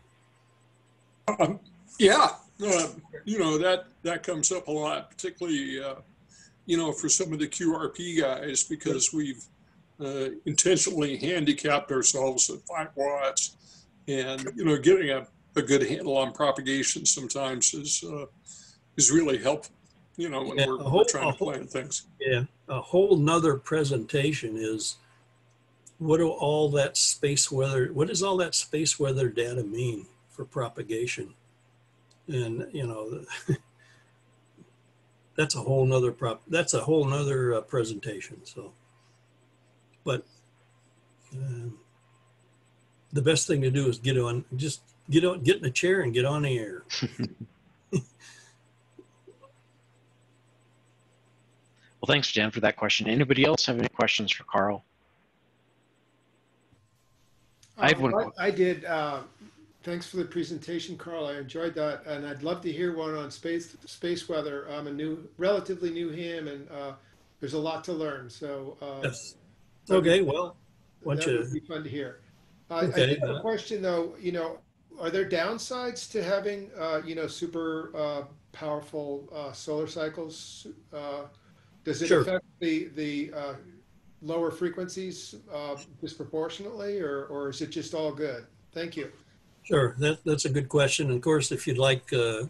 Yeah, that comes up a lot, particularly, for some of the QRP guys, because we've intentionally handicapped ourselves at 5 watts, and getting a good handle on propagation sometimes is really helpful. When we're trying to plan things. Yeah, a whole nother presentation is what does all that space weather data mean for propagation? And that's a whole nother presentation. So, but the best thing to do is get in a chair and get on the air. Well, thanks, Dan, for that question. Anybody else have any questions for Carl? I have one. I did. Thanks for the presentation, Carl. I enjoyed that, and I'd love to hear one on space weather. I'm a relatively new ham, and there's a lot to learn. So yes. Okay. Well, that would be fun to hear. Okay. I have a question, though. Are there downsides to having super powerful solar cycles? Does it Sure. affect the lower frequencies disproportionately, or is it just all good? Thank you. Sure, that's a good question. And of course, if you'd like to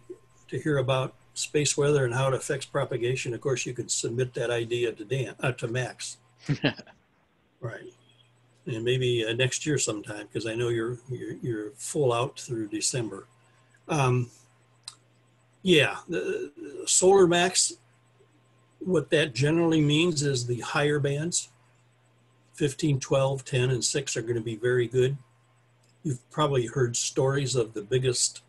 hear about space weather and how it affects propagation, of course, you could submit that idea to Max. Right. And maybe next year sometime, because I know you're full out through December. Yeah, the Solar Max, what that generally means is the higher bands, 15, 12, 10, and 6 are going to be very good. You've probably heard stories of the biggest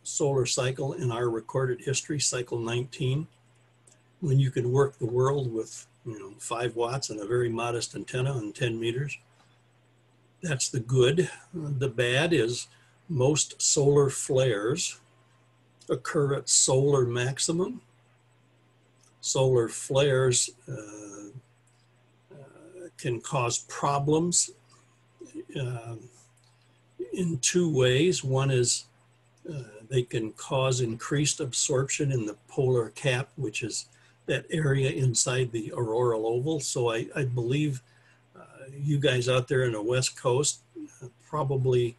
solar cycle in our recorded history, cycle 19, when you could work the world with 5 watts and a very modest antenna and 10 meters. That's the good. The bad is most solar flares occur at solar maximum. Solar flares can cause problems in 2 ways. One is they can cause increased absorption in the polar cap, which is that area inside the auroral oval. So I believe you guys out there in the West Coast probably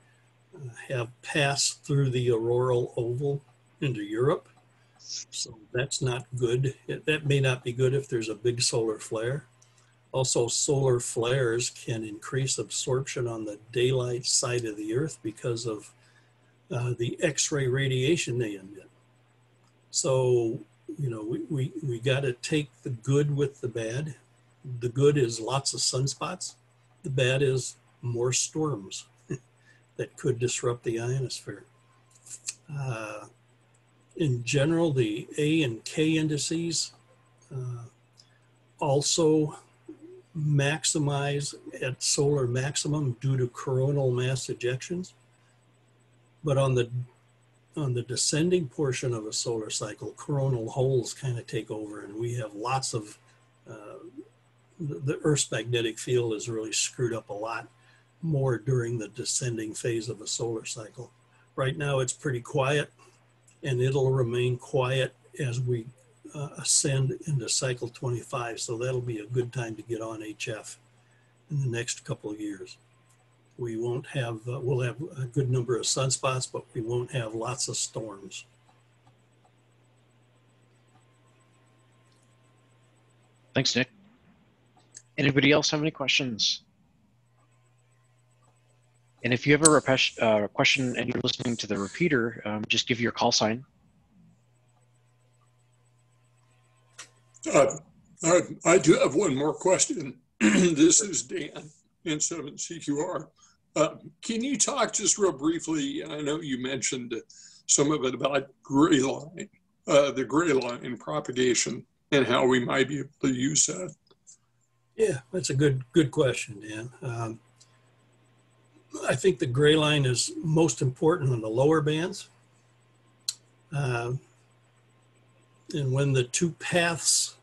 have passed through the auroral oval into Europe. So that's not good. That may not be good if there's a big solar flare. Also, solar flares can increase absorption on the daylight side of the Earth because of the X-ray radiation they emit. So, we got to take the good with the bad. The good is lots of sunspots. The bad is more storms that could disrupt the ionosphere. In general, the A and K indices also maximize at solar maximum due to coronal mass ejections. But on the descending portion of a solar cycle, coronal holes kind of take over, and we have lots of, the Earth's magnetic field is really screwed up a lot more during the descending phase of a solar cycle. Right now it's pretty quiet, and it'll remain quiet as we ascend into cycle 25. So that'll be a good time to get on HF in the next couple of years. We won't have, we'll have a good number of sunspots, but we won't have lots of storms. Thanks, Nick. Anybody else have any questions? And if you have a question and you're listening to the repeater, just give your call sign. I do have one more question. This is Dan, N7CQR. Can you talk just real briefly, I know you mentioned some of it about gray line, the gray line propagation and how we might be able to use that? Yeah, that's a good question, Dan. I think the gray line is most important on the lower bands. And when the two paths,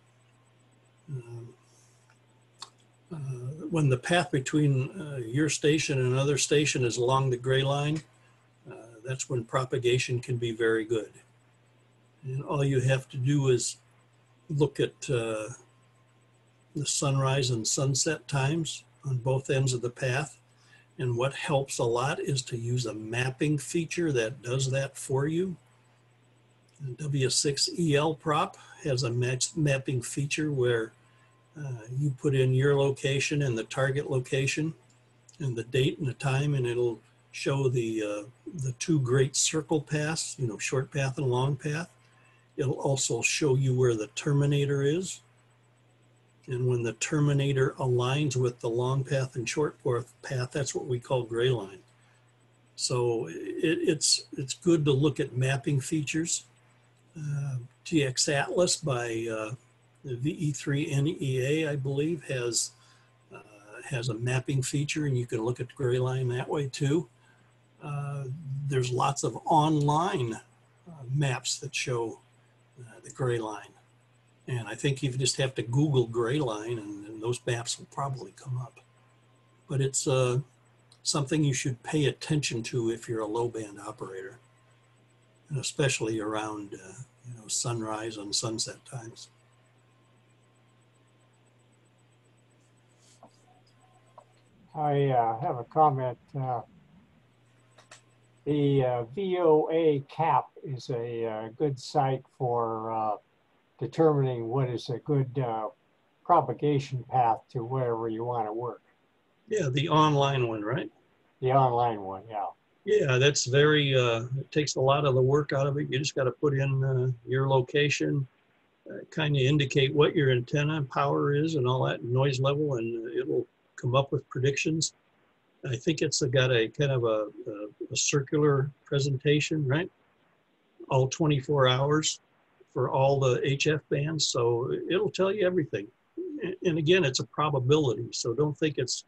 when the path between your station and another station is along the gray line, that's when propagation can be very good. And all you have to do is look at the sunrise and sunset times on both ends of the path. And what helps a lot is to use a mapping feature that does that for you. W6EL prop has a mapping feature where you put in your location and the target location and the date and the time, and it'll show the 2 great circle paths, short path and long path. It'll also show you where the terminator is. And when the terminator aligns with the long path and short path, that's what we call gray line. So it's good to look at mapping features. GX Atlas by the VE3NEA, I believe, has a mapping feature, and you can look at the gray line that way too. There's lots of online maps that show the gray line. And I think you just have to Google gray line and those maps will probably come up. But it's something you should pay attention to if you're a low band operator, and especially around sunrise and sunset times. I have a comment. The VOA CAP is a good site for determining what is a good propagation path to wherever you want to work. Yeah, the online one, right? The online one, yeah. Yeah, that's very, it takes a lot of the work out of it. You just got to put in your location, kind of indicate what your antenna power is and all that, noise level, and it'll come up with predictions. I think it's got a kind of a circular presentation, right? All 24 hours for all the HF bands. So it'll tell you everything. And again, it's a probability. So don't think it's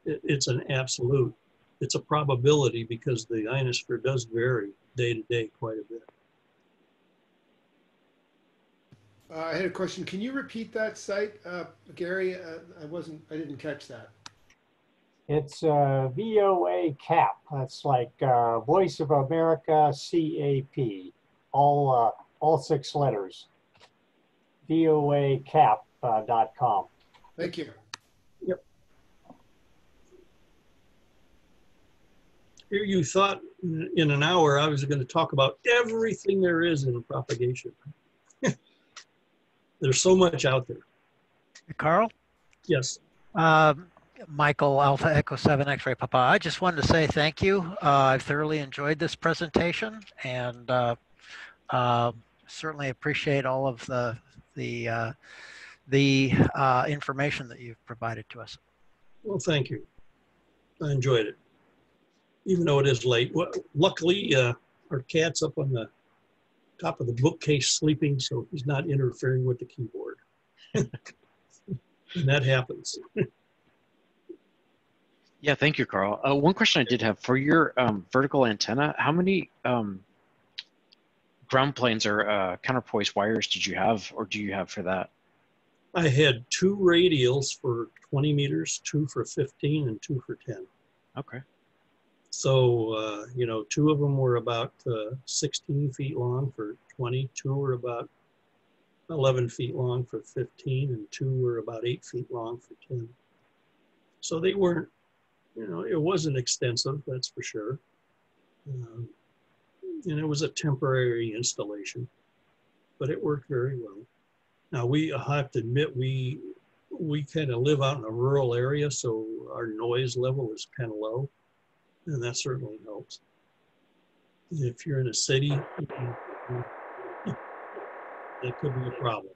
an absolute. It's a probability because the ionosphere does vary day to day quite a bit. I had a question. Can you repeat that site, Gary? I didn't catch that. It's VOA CAP. That's like Voice of America CAP, all 6 letters. voacap.com. Thank you. Yep. Here you thought in an hour I was going to talk about everything there is in propagation. There's so much out there. Carl? Yes. Michael Alpha Echo 7 X-Ray Papa. I just wanted to say thank you. I thoroughly enjoyed this presentation and certainly appreciate all of the information that you've provided to us. Well, thank you. I enjoyed it, even though it is late. Well, luckily, our cat's up on the top of the bookcase sleeping, so he's not interfering with the keyboard. And that happens. Yeah, thank you, Carl. One question I did have for your vertical antenna, how many ground planes or counterpoise wires did you have, or do you have for that? I had 2 radials for 20 meters, 2 for 15, and 2 for 10. Okay. So, 2 of them were about 16 feet long for 20, 2 were about 11 feet long for 15, and 2 were about 8 feet long for 10. So they weren't, it wasn't extensive, that's for sure. And it was a temporary installation, but it worked very well. Now I have to admit, we kind of live out in a rural area, so our noise level is kind of low, and that certainly helps. If you're in a city, that could be a problem.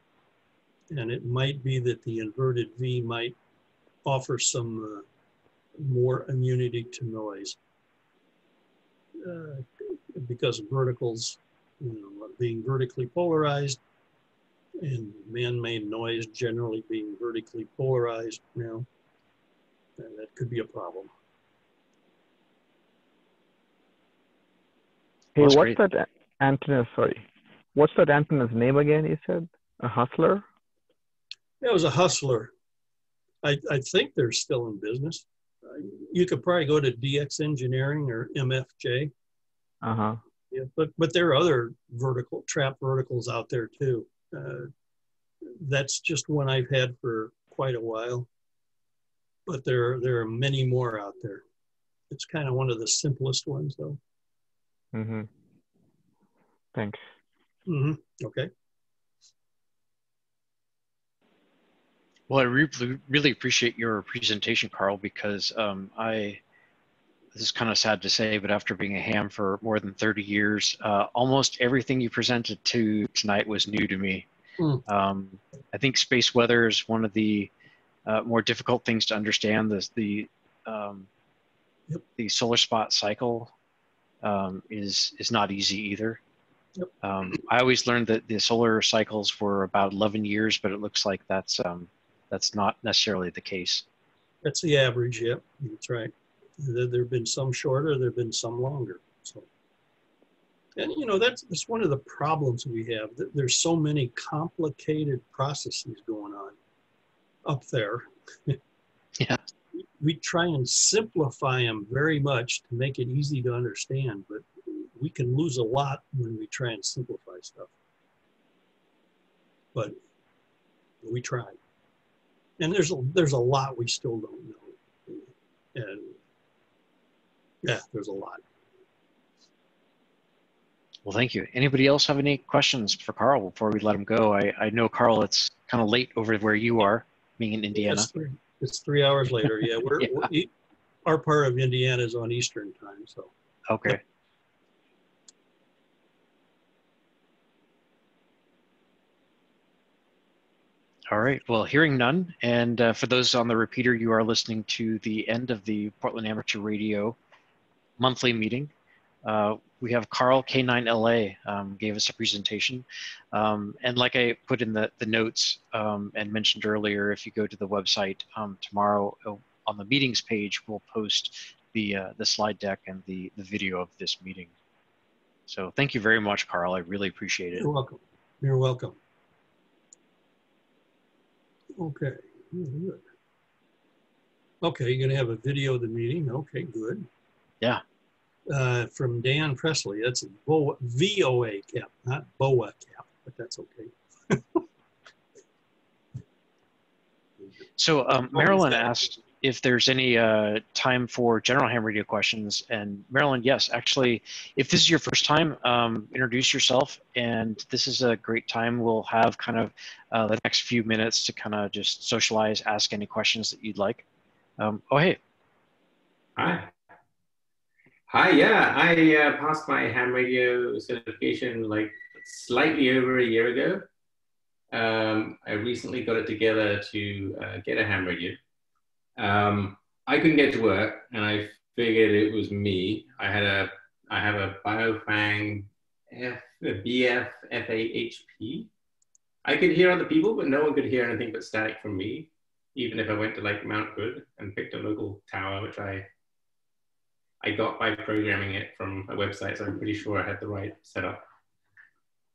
And it might be that the inverted V might offer some more immunity to noise because of verticals, being vertically polarized and man-made noise generally being vertically polarized, and that could be a problem. Hey, what's that antenna? Sorry, what's that antenna's name again? You said a Hustler? It was a Hustler. I think they're still in business. You could probably go to DX Engineering or MFJ. Uh-huh. Yeah, but there are other trap verticals out there too. That's just one I've had for quite a while, but there are many more out there. It's kind of one of the simplest ones though. Mm-hmm. Thanks. Mm-hmm. Okay. Well, I really appreciate your presentation, Carl, because this is kind of sad to say, but after being a ham for more than 30 years, almost everything you presented tonight was new to me. I think space weather is one of the more difficult things to understand. The solar spot cycle is not easy either. Yep. I always learned that the solar cycles were about 11 years, but it looks like that's not necessarily the case. That's the average, yep, that's right. There have been some shorter, there have been some longer. So, and that's one of the problems we have. There's so many complicated processes going on up there. Yeah. We try and simplify them very much to make it easy to understand, but we can lose a lot when we try and simplify stuff. But we try. And there's a lot we still don't know. And yeah, there's a lot. Well, thank you. Anybody else have any questions for Carl before we let him go? I know, Carl, it's kind of late over where you are, being in Indiana. It's 3 hours later. Yeah, Yeah. Our part of Indiana is on Eastern time. So Okay. All right. Well, hearing none, and for those on the repeater, you are listening to the end of the Portland Amateur Radio monthly meeting. We have Carl K9LA gave us a presentation. And like I put in the notes and mentioned earlier, if you go to the website tomorrow on the meetings page, we'll post the slide deck and the video of this meeting. So thank you very much, Carl. I really appreciate it. You're welcome. You're welcome. Okay, good. Okay, you're gonna have a video of the meeting. Okay, good. Yeah. From Dan Presley. That's a VOA cap, not BOA cap, but that's okay. So Marilyn asked if there's any time for general ham radio questions. And Marilyn, yes, actually, if this is your first time, introduce yourself. And this is a great time. We'll have kind of the next few minutes to kind of just socialize, ask any questions that you'd like. Oh, hey. Hi. Hi, yeah, I passed my ham radio certification like slightly over a year ago. I recently got it together to get a ham radio. I couldn't get to work, and I figured it was me. I have a Biofang BF FAHP. I could hear other people, but no one could hear anything but static from me, even if I went to like Mount Hood and picked a local tower, which I got by programming it from a website, so I'm pretty sure I had the right setup.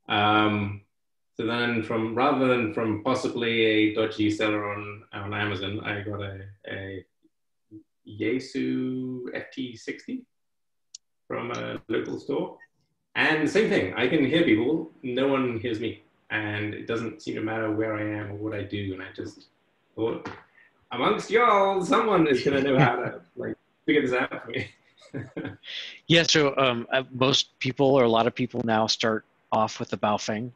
So then rather than from possibly a dodgy seller on Amazon, I got a Yaesu FT60 from a local store. And same thing, I can hear people, no one hears me. And it doesn't seem to matter where I am or what I do. And I just thought, amongst y'all, someone is gonna know how to like figure this out for me. Yeah, so most people, or a lot of people now, start off with the Baofeng.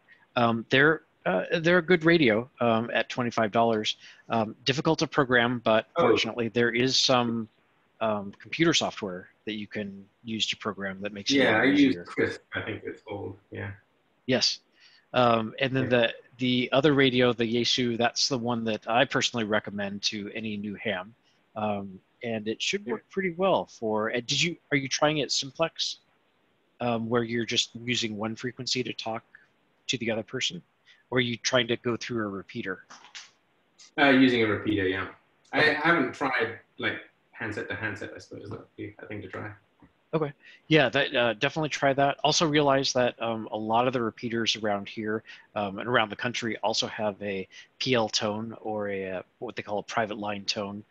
They're a good radio at $25. Difficult to program, but fortunately there is some computer software that you can use to program that makes it a lot easier. I use Crisp, I think it's called, yeah. Yes. And then the other radio, the Yaesu, that's the one that I personally recommend to any new ham. And it should work pretty well for, are you trying it simplex, where you're just using one frequency to talk to the other person? Or are you trying to go through a repeater? Using a repeater, yeah. Okay. I haven't tried like handset to handset, I suppose. That would be a thing to try. Okay. Yeah, definitely try that. Also realize that a lot of the repeaters around here and around the country also have a PL tone or what they call a private line tone.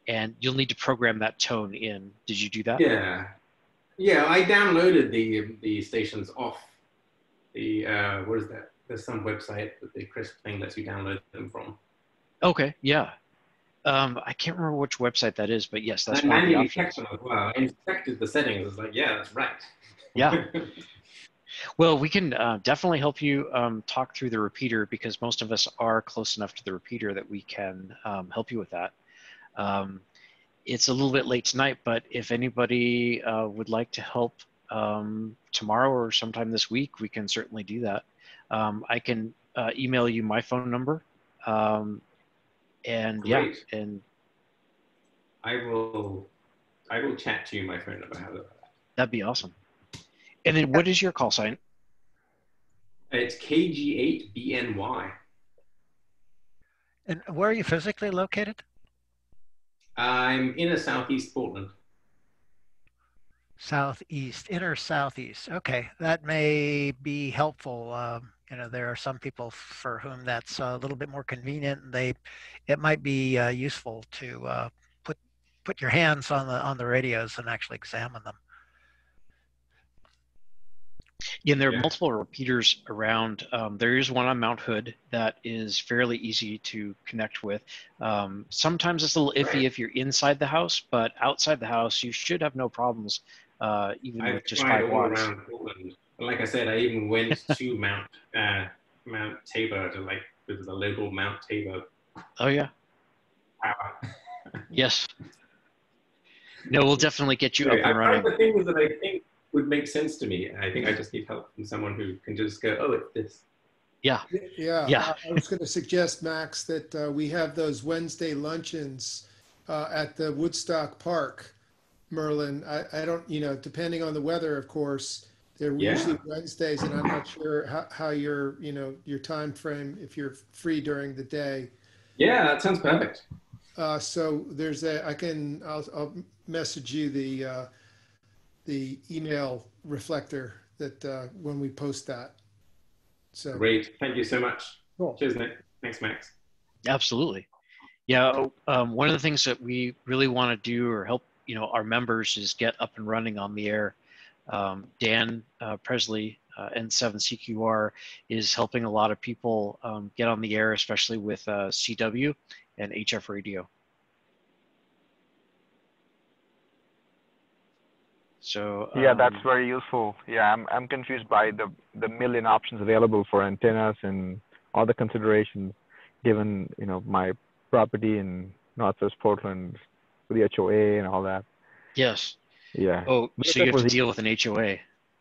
And you'll need to program that tone in. Did you do that? Yeah. Yeah, I downloaded the stations off the, what is that? There's some website that the Crisp thing lets you download them from. Okay, yeah. I can't remember which website that is, but yes, that's one of the options. Checked them as well. I inspected the settings. I was like, yeah, that's right. Yeah. Well, we can definitely help you talk through the repeater, because most of us are close enough to the repeater that we can help you with that. It's a little bit late tonight, but if anybody would like to help tomorrow or sometime this week, we can certainly do that. I can email you my phone number. And Great. Yeah, and I will chat to you my phone number. How about that? That'd be awesome. And then what is your call sign? It's KG8BNY. And where are you physically located? I'm in a southeast Portland. Southeast, inner southeast. Okay, that may be helpful. You know, there are some people for whom that's a little bit more convenient. And it might be useful to put your hands on the radios and actually examine them. And there are multiple repeaters around. There is one on Mount Hood that is fairly easy to connect with. Sometimes it's a little iffy if you're inside the house, but outside the house, you should have no problems, even with just 5 all watts. around Portland. Like I said, I even went to Mount Tabor to visit the local Mount Tabor. Oh yeah. Power. Yes. No, we'll definitely get you up and running. The things that I think would make sense to me. I think I just need help from someone who can just go, oh, it's this. Yeah. Yeah. I was going to suggest, Max, that we have those Wednesday luncheons at the Woodstock Park, Merlin. I don't, depending on the weather, of course, they're usually Wednesdays, and I'm not sure how your time frame, if you're free during the day. Yeah, that sounds perfect. So there's I'll message you the email reflector that when we post that. So great, thank you so much. Cool. Cheers, Nick. Thanks, Max. Absolutely. Yeah, one of the things that we really want to do or help our members is get up and running on the air. Dan Presley, N7CQR, is helping a lot of people get on the air, especially with CW and HF radio. So yeah, that's very useful. Yeah, I'm confused by the million options available for antennas and all the considerations given my property in Northwest Portland with the HOA and all that. Yes. Yeah. Oh, so you have to deal with an HOA.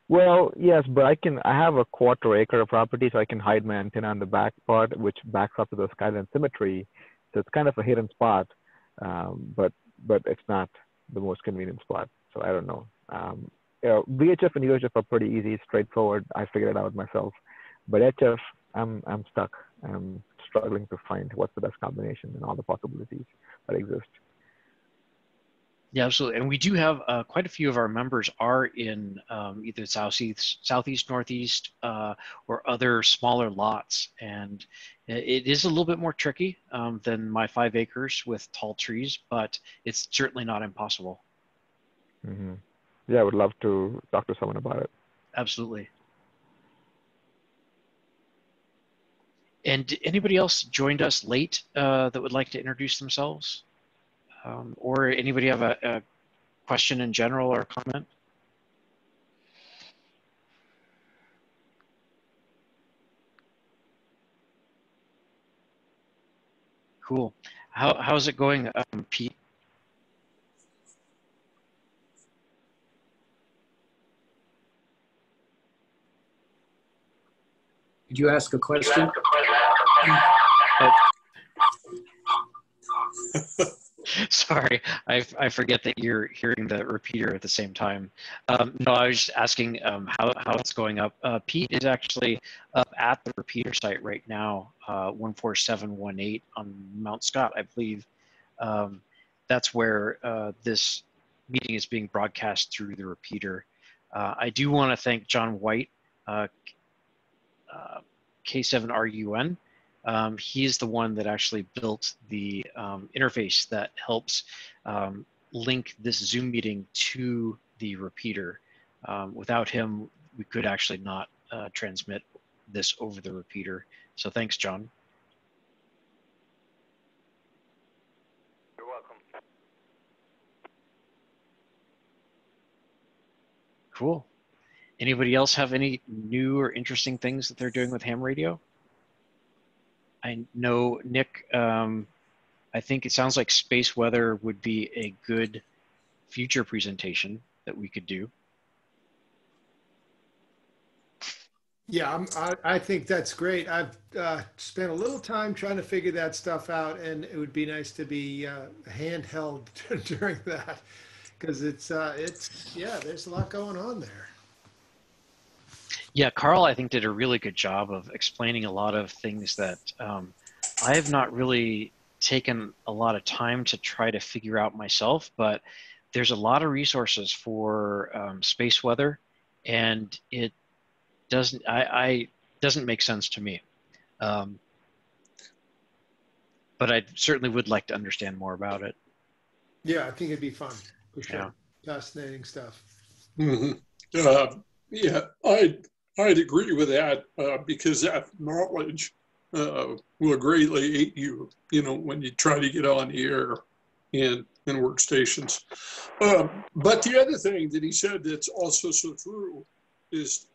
Well, yes, but I have a 1/4 acre of property, so I can hide my antenna on the back part, which backs up to the skyline symmetry. So it's kind of a hidden spot, but it's not the most convenient spot. So I don't know. VHF and UHF are pretty easy, straightforward. I figured it out myself. But HF, I'm stuck. I'm struggling to find what's the best combination and all the possibilities that exist. Yeah, absolutely. And we do have quite a few of our members are in either southeast, northeast, or other smaller lots. And it is a little bit more tricky than my 5 acres with tall trees, but it's certainly not impossible. Mm-hmm. Yeah, I would love to talk to someone about it. Absolutely. And anybody else joined us late that would like to introduce themselves? Or anybody have a question in general or comment? Cool. How's it going, Pete? Did you ask a question? Sorry, I forget that you're hearing the repeater at the same time. No, I was just asking how it's going up. Pete is actually up at the repeater site right now, 14718 on Mount Scott, I believe. That's where this meeting is being broadcast through the repeater. I do want to thank John White, K7RUN. He's the one that actually built the interface that helps link this Zoom meeting to the repeater. Without him, we could actually not transmit this over the repeater. So thanks, John. You're welcome. Cool. Anybody else have any new or interesting things that they're doing with ham radio? I know, Nick, I think it sounds like space weather would be a good future presentation that we could do. Yeah, I think that's great. I've spent a little time trying to figure that stuff out, and it would be nice to be handheld during that, because it's yeah, there's a lot going on there. Yeah, Carl, I think, did a really good job of explaining a lot of things that I have not really taken a lot of time to try to figure out myself, but there's a lot of resources for space weather, and it doesn't make sense to me. But I certainly would like to understand more about it. Yeah, I think it'd be fun for sure. Yeah. Fascinating stuff. Mm-hmm. Yeah, I'd agree with that because that knowledge will greatly aid you, when you try to get on the air in workstations. But the other thing that he said that's also so true is,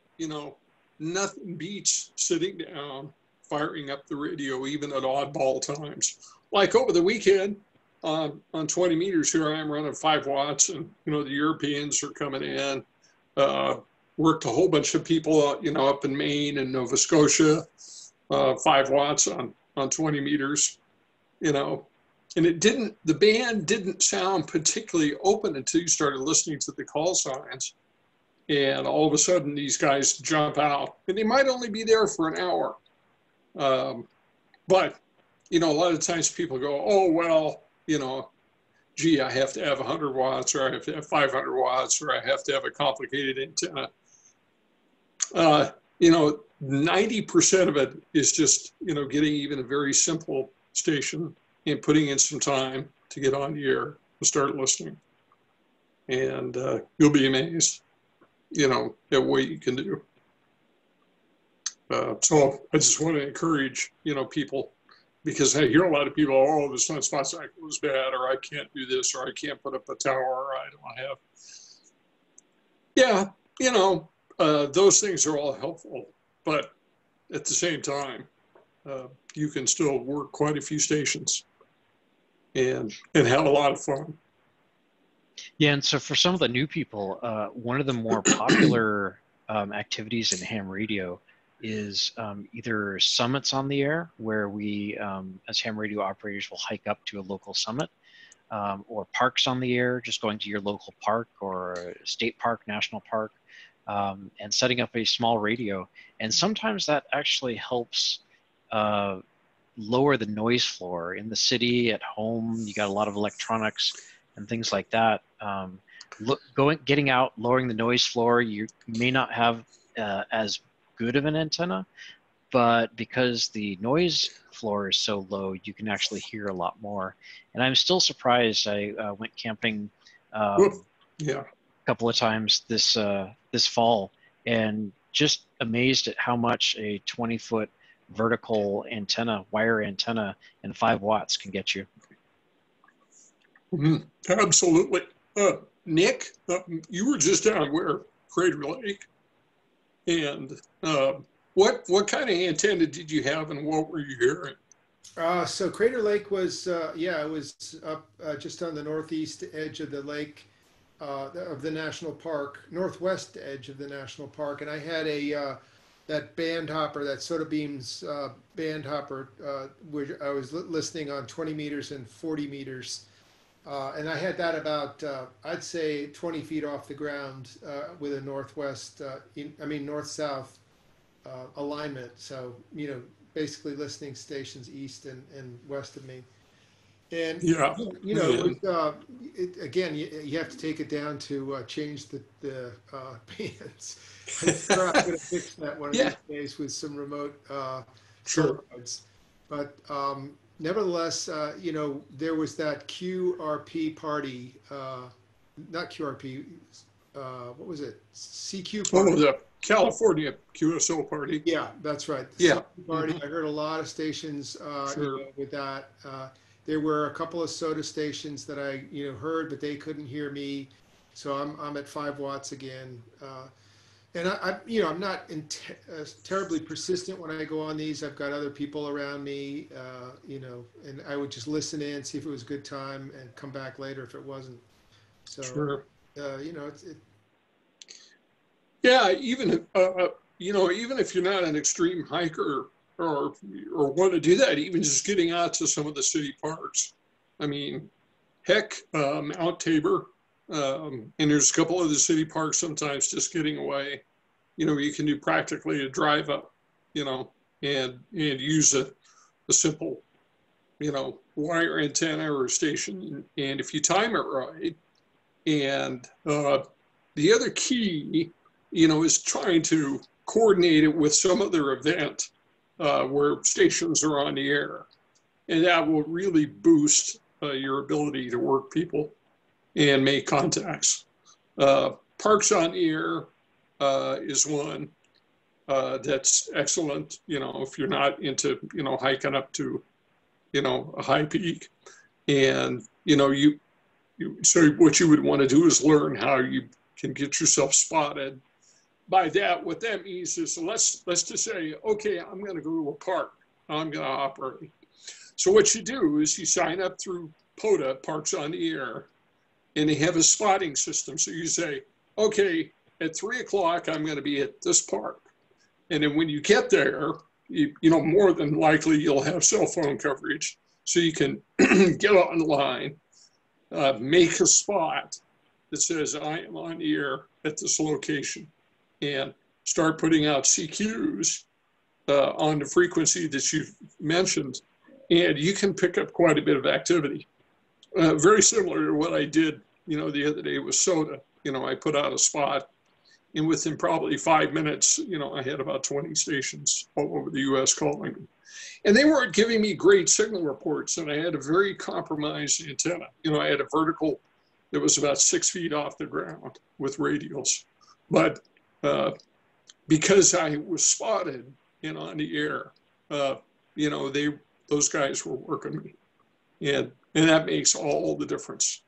nothing beats sitting down, firing up the radio, even at oddball times. Like over the weekend on 20 meters, here I am running 5 watts, and, the Europeans are coming in. Worked a whole bunch of people, up in Maine and Nova Scotia, 5 watts on 20 meters, and the band didn't sound particularly open until you started listening to the call signs. And all of a sudden these guys jump out, and they might only be there for an hour. But, a lot of times people go, oh, well, gee, I have to have 100 watts, or I have to have 500 watts, or I have to have a complicated antenna. 90% of it is just, getting even a very simple station and putting in some time to get on the air and start listening. And you'll be amazed, at what you can do. So I just want to encourage, people, because I hear a lot of people, oh, the sunspot cycle is bad, or I can't do this, or I can't put up a tower, or I don't have. Yeah, those things are all helpful, but at the same time, you can still work quite a few stations and have a lot of fun. Yeah, and so for some of the new people, one of the more popular activities in ham radio is either summits on the air, where we, as ham radio operators, will hike up to a local summit, or parks on the air, just going to your local park or a state park, national park, and setting up a small radio. And sometimes that actually helps lower the noise floor in the city, at home. You got a lot of electronics and things like that. Getting out, lowering the noise floor, you may not have as good of an antenna, but because the noise floor is so low, you can actually hear a lot more. And I'm still surprised. I went camping a couple of times this fall, and just amazed at how much a 20-foot vertical antenna, wire antenna, and 5 watts can get you. Absolutely. Nick, you were just down where? Crater Lake. And what kind of antenna did you have, and what were you hearing? So Crater Lake was, it was up just on the northeast edge of the lake, of the national park, northwest edge of the national park. And I had that band hopper, that Soda Beams band hopper, where I was listening on 20 meters and 40 meters. And I had that about, I'd say 20 feet off the ground with a north-south alignment. So, basically listening stations east and west of me. And, again, you have to take it down to change the bands. I'm sure I'm going to fix that one of these days with some remote modes. But nevertheless, there was that QRP party, not QRP, what was it? CQ party. Oh, the California QSO party. Yeah, that's right. The CQ party. I heard a lot of stations with that. There were a couple of SOTA stations that I heard, but they couldn't hear me. So I'm at 5 watts again. And I'm not terribly persistent when I go on these. I've got other people around me, and I would just listen in, see if it was a good time, and come back later if it wasn't. So, Yeah, even if you're not an extreme hiker or want to do that, even just getting out to some of the city parks. I mean, heck, Mount Tabor, and there's a couple of the city parks sometimes just getting away. You can do practically a drive up, and use a simple, wire antenna or a station. And if you time it right, and the other key, is trying to coordinate it with some other event where stations are on the air. And that will really boost your ability to work people and make contacts. Parks on the air is one. That's excellent, you know, if you're not into, you know, hiking up to, you know, a high peak. And, you know, so what you would want to do is learn how you can get yourself spotted. By that, what that means is, let's just say, okay, I'm going to go to a park. I'm going to operate. So what you do is you sign up through POTA, Parks on the Air, and they have a spotting system. So you say, okay, at 3 o'clock, I'm going to be at this park. And then when you get there, you know, more than likely you'll have cell phone coverage. So you can get online, make a spot that says, I am on the air at this location, and start putting out CQs on the frequency that you've mentioned. And you can pick up quite a bit of activity. Very similar to what I did, you know, the other day with SOTA. You know, I put out a spot, and within probably 5 minutes, you know, I had about 20 stations all over the US calling me. And they weren't giving me great signal reports, and I had a very compromised antenna. You know, I had a vertical that was about 6 feet off the ground with radials. But because I was spotted and on the air, you know, those guys were working me. And that makes all the difference.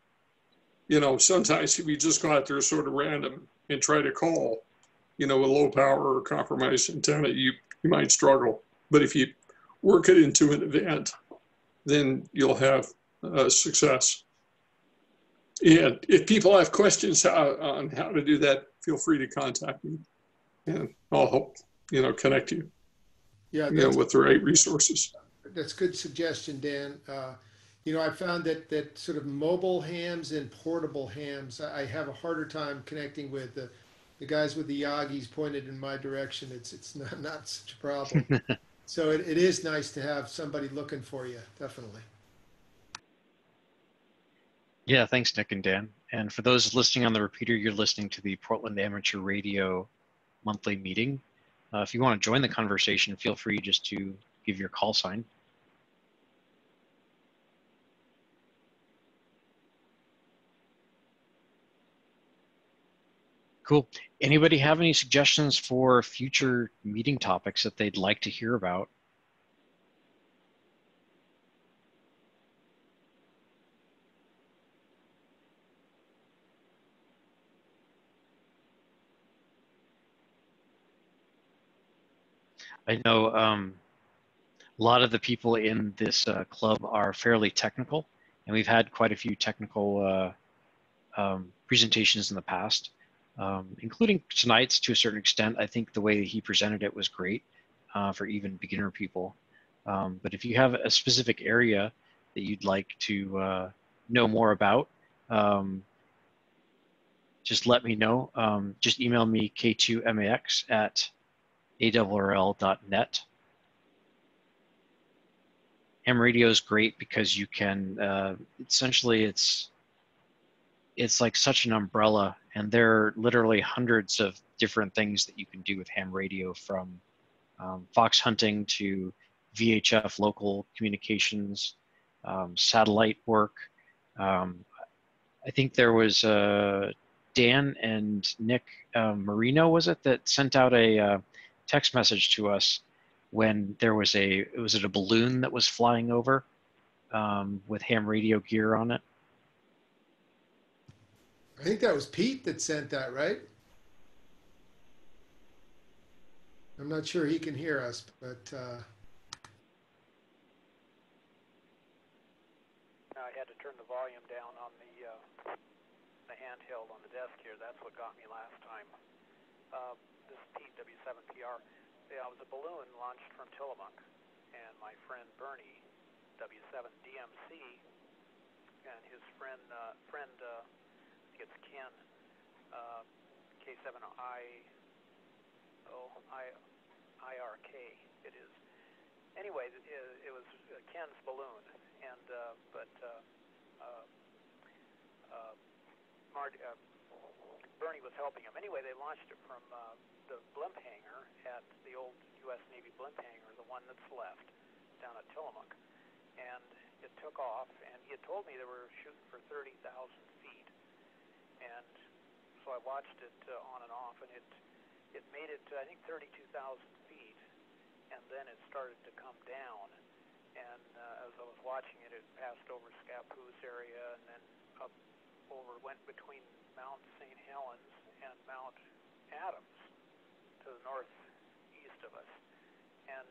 You know, sometimes if you just go out there sort of random and try to call, you know, a low power or compromised antenna, you might struggle. But if you work it into an event, then you'll have success. And if people have questions on how to do that, feel free to contact me, and I'll help, you know, connect you, Yeah, you know, with the right resources. That's good suggestion, Dan. You know, I found that sort of mobile hams and portable hams, I have a harder time connecting with the guys with the Yagis pointed in my direction. It's not such a problem. So it is nice to have somebody looking for you, definitely. Yeah, thanks, Nick and Dan. And for those listening on the repeater, you're listening to the Portland Amateur Radio monthly meeting. If you want to join the conversation, feel free just to give your call sign. Cool. Anybody have any suggestions for future meeting topics that they'd like to hear about? I know a lot of the people in this club are fairly technical, and we've had quite a few technical presentations in the past, including tonight's to a certain extent. I think the way he presented it was great for even beginner people. But if you have a specific area that you'd like to know more about, just let me know. Just email me k2max@arrl.net. Ham radio is great because you can, essentially it's like such an umbrella, and there are literally hundreds of different things that you can do with ham radio, from fox hunting to VHF local communications, satellite work. I think there was Dan and Nick Marino, was it, that sent out a text message to us when there was was it a balloon that was flying over with ham radio gear on it? I think that was Pete that sent that, right? I'm not sure he can hear us, but I had to turn the volume down on the handheld on the desk here. That's what got me last time. This is Pete, W7PR. Yeah, it was a balloon launched from Tillamook, and my friend Bernie, W7DMC, and his friend, I think it's Ken, K7IRK, it is. Anyway, it was Ken's balloon, and Bernie was helping him. Anyway, they launched it from the blimp hangar at the old U.S. Navy blimp hangar, the one that's left down at Tillamook. And it took off, and he had told me they were shooting for 30,000 feet. And so I watched it on and off, and it made it to, I think, 32,000 feet, and then it started to come down. And as I was watching it, it passed over Scappoose area and then up over, went between Mount St. Helens and Mount Adams to the northeast of us. And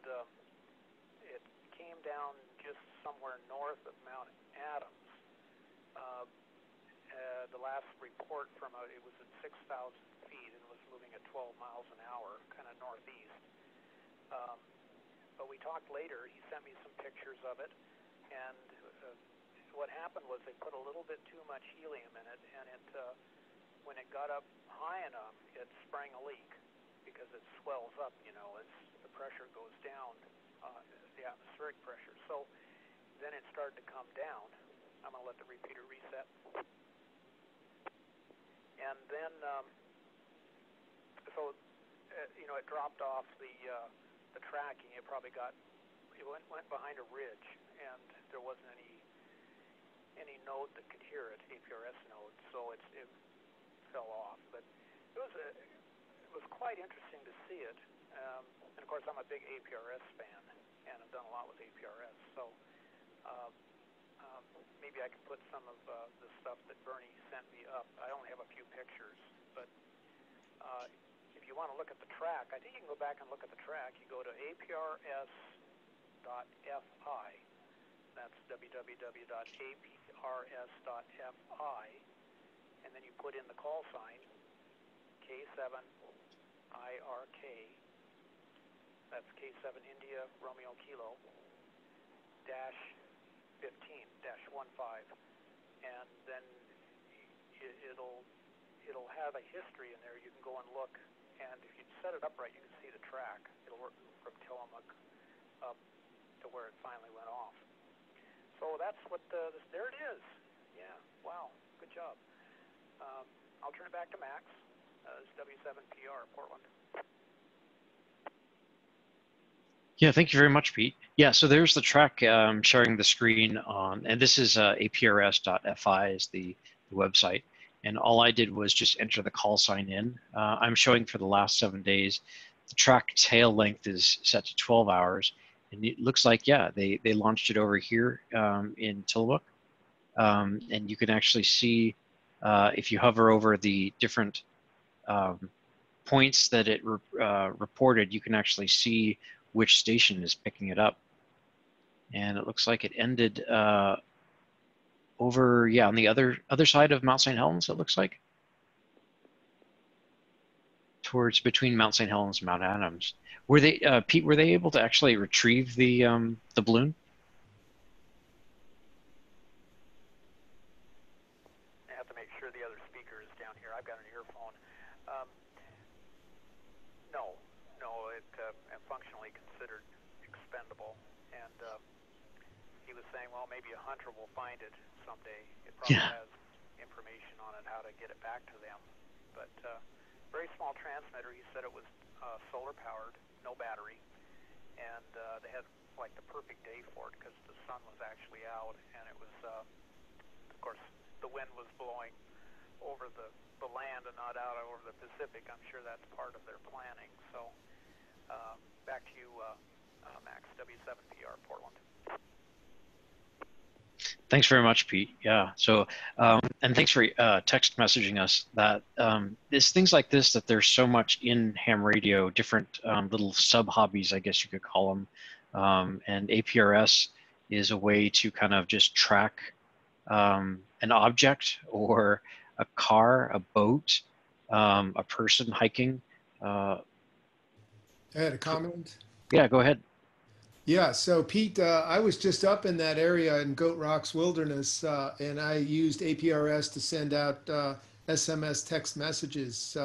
it came down just somewhere north of Mount Adams. The last report from it was at 6,000 feet and was moving at 12 miles an hour, kind of northeast. But we talked later. He sent me some pictures of it, and what happened was they put a little bit too much helium in it, and it when it got up high enough, it sprang a leak because it swells up. You know, as the pressure goes down, the atmospheric pressure. So then it started to come down. I'm going to let the repeater reset. And then, you know, it dropped off the tracking. It probably went behind a ridge, and there wasn't any node that could hear it, APRS node, so it fell off. But it was quite interesting to see it. And of course, I'm a big APRS fan, and I've done a lot with APRS. So maybe I can put some of the stuff that Bernie sent me up. I only have a few pictures, but if you want to look at the track, I think you can go back and look at the track. You go to aprs.fi. That's www.aprs.fi, and then you put in the call sign K7IRK. That's K7 India Romeo Kilo -15 -15, and then it'll have a history in there. You can go and look, and if you set it up right, you can see the track. It'll work from Tillamook up to where it finally went off. So that's what there it is. Yeah, wow, good job. I'll turn it back to Max. It's W7PR, Portland. Yeah, thank you very much, Pete. Yeah, so there's the track sharing the screen on, and this is aprs.fi is the website. And all I did was just enter the call sign in. I'm showing for the last 7 days. The track tail length is set to 12 hours. And it looks like, yeah, they launched it over here in Tillamook. And you can actually see, if you hover over the different points that it reported, you can actually see which station is picking it up. And it looks like it ended over, yeah, on the other side of Mount St. Helens, it looks like. Towards between Mount St. Helens and Mount Adams. Were they, Pete, were they able to actually retrieve the balloon? I have to make sure the other speaker is down here. I've got an earphone. No, it functionally considered expendable. And he was saying, well, maybe a hunter will find it someday. It probably has information on it, how to get it back to them. But very small transmitter. He said it was solar powered, no battery, and they had like the perfect day for it because the sun was actually out, and it was, of course, the wind was blowing over the land and not out over the Pacific. I'm sure that's part of their planning. So back to you, Max, W7PR, Portland. Thanks very much, Pete. Yeah. So, and thanks for text messaging us that it's things like this, that there's so much in ham radio, different little sub hobbies, I guess you could call them. And APRS is a way to kind of just track an object or a car, a boat, a person hiking. I had a comment. Yeah, go ahead. Yeah, so Pete, I was just up in that area in Goat Rocks Wilderness, and I used APRS to send out SMS text messages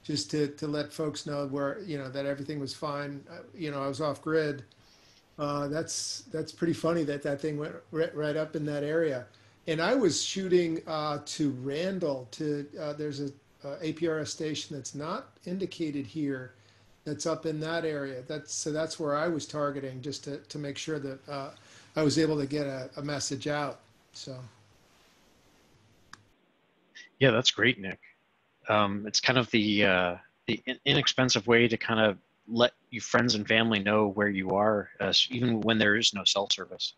just to let folks know where, that everything was fine. I was off grid. That's pretty funny that thing went right up in that area. And I was shooting to Randall. There's a APRS station that's not indicated here. That's up in that area. That's where I was targeting, just to make sure that I was able to get a message out. So. Yeah, that's great, Nick. It's kind of the the inexpensive way to kind of let your friends and family know where you are, even when there is no cell service.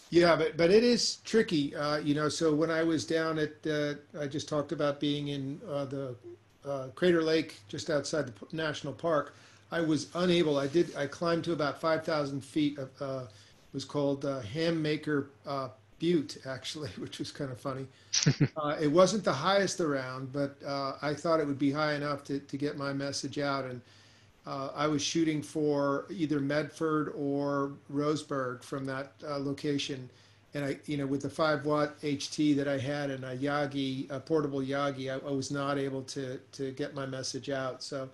Yeah, but it is tricky, you know. So when I was down at, I just talked about being in the Crater Lake, just outside the national park. I was unable. I climbed to about 5,000 feet. It was called Hammaker Butte, actually, which was kind of funny. It wasn't the highest around, but I thought it would be high enough to get my message out. And I was shooting for either Medford or Roseburg from that location. And I, you know, with the 5-watt HT that I had and a portable Yagi, I was not able to get my message out. So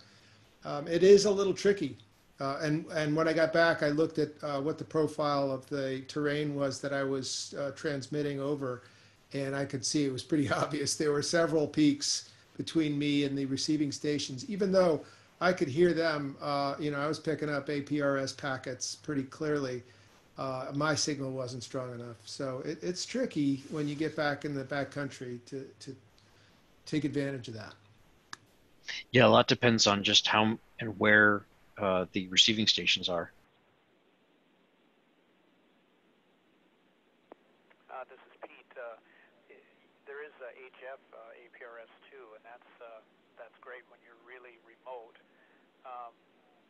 it is a little tricky. And when I got back, I looked at what the profile of the terrain was that I was transmitting over, and I could see it was pretty obvious. There were several peaks between me and the receiving stations, even though I could hear them. You know, I was picking up APRS packets pretty clearly. My signal wasn't strong enough. So it's tricky when you get back in the backcountry to take advantage of that. Yeah, a lot depends on just how and where the receiving stations are. This is Pete. There is HF APRS2, and that's great when you're really remote.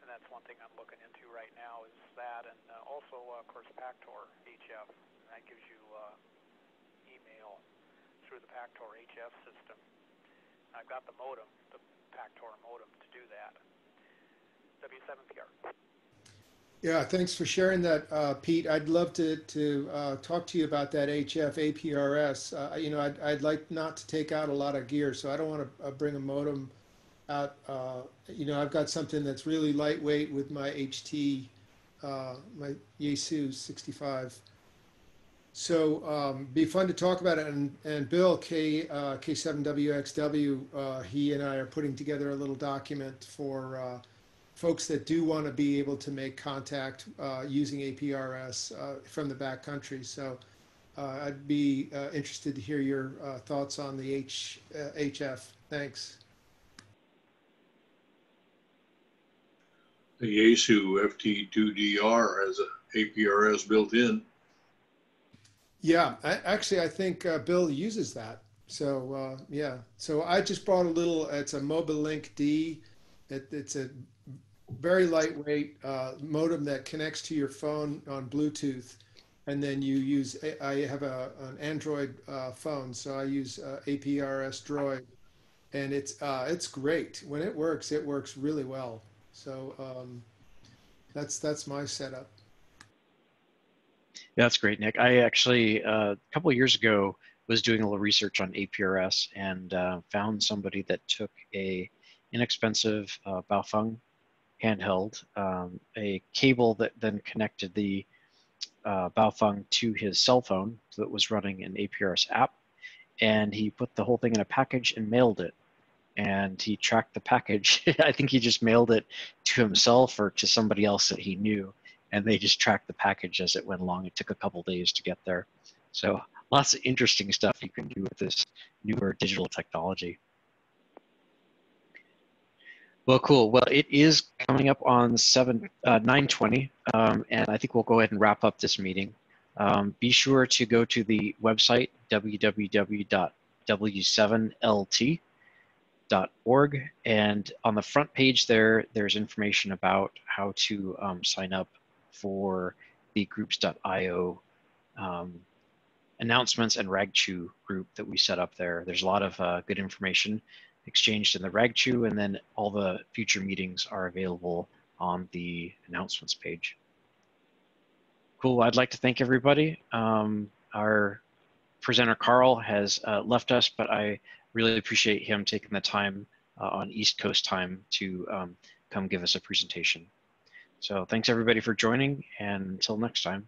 And that's one thing I'm looking into right now is that, and also, of course, Pactor HF. And that gives you email through the Pactor HF system. I've got the modem, the Pactor modem, to do that. W7PR. Yeah, thanks for sharing that, Pete. I'd love to talk to you about that HF APRS. You know, I'd like not to take out a lot of gear, so I don't want to bring a modem out. You know, I've got something that's really lightweight with my HT, my Yaesu 65. So be fun to talk about it. And Bill, K7WXW, he and I are putting together a little document for folks that do want to be able to make contact using APRS from the backcountry. So I'd be interested to hear your thoughts on the HF. Thanks. The Yaesu FT2DR has an APRS built in. Yeah, actually, I think Bill uses that. So yeah, so I just brought a little. It's a Mobilink D. It's a very lightweight modem that connects to your phone on Bluetooth, and then you use. I have an Android phone, so I use APRS Droid, and it's great. When it works really well. So that's my setup. Yeah, that's great, Nick. I actually, a couple of years ago, was doing a little research on APRS and found somebody that took a inexpensive Baofeng handheld, a cable that then connected the Baofeng to his cell phone that was running an APRS app, and he put the whole thing in a package and mailed it. And he tracked the package. I think he just mailed it to himself or to somebody else that he knew. And they just tracked the package as it went along. It took a couple days to get there. So lots of interesting stuff you can do with this newer digital technology. Well, cool. Well, it is coming up on 9:20, and I think we'll go ahead and wrap up this meeting. Be sure to go to the website, www.w7lt.org, and on the front page there's information about how to sign up for the groups.io announcements and RagChew group that we set up there. There's a lot of good information exchanged in the RagChew, and then all the future meetings are available on the announcements page. Cool. I'd like to thank everybody. Our presenter Carl has left us, but I really appreciate him taking the time on East Coast time to come give us a presentation. So thanks everybody for joining, and until next time.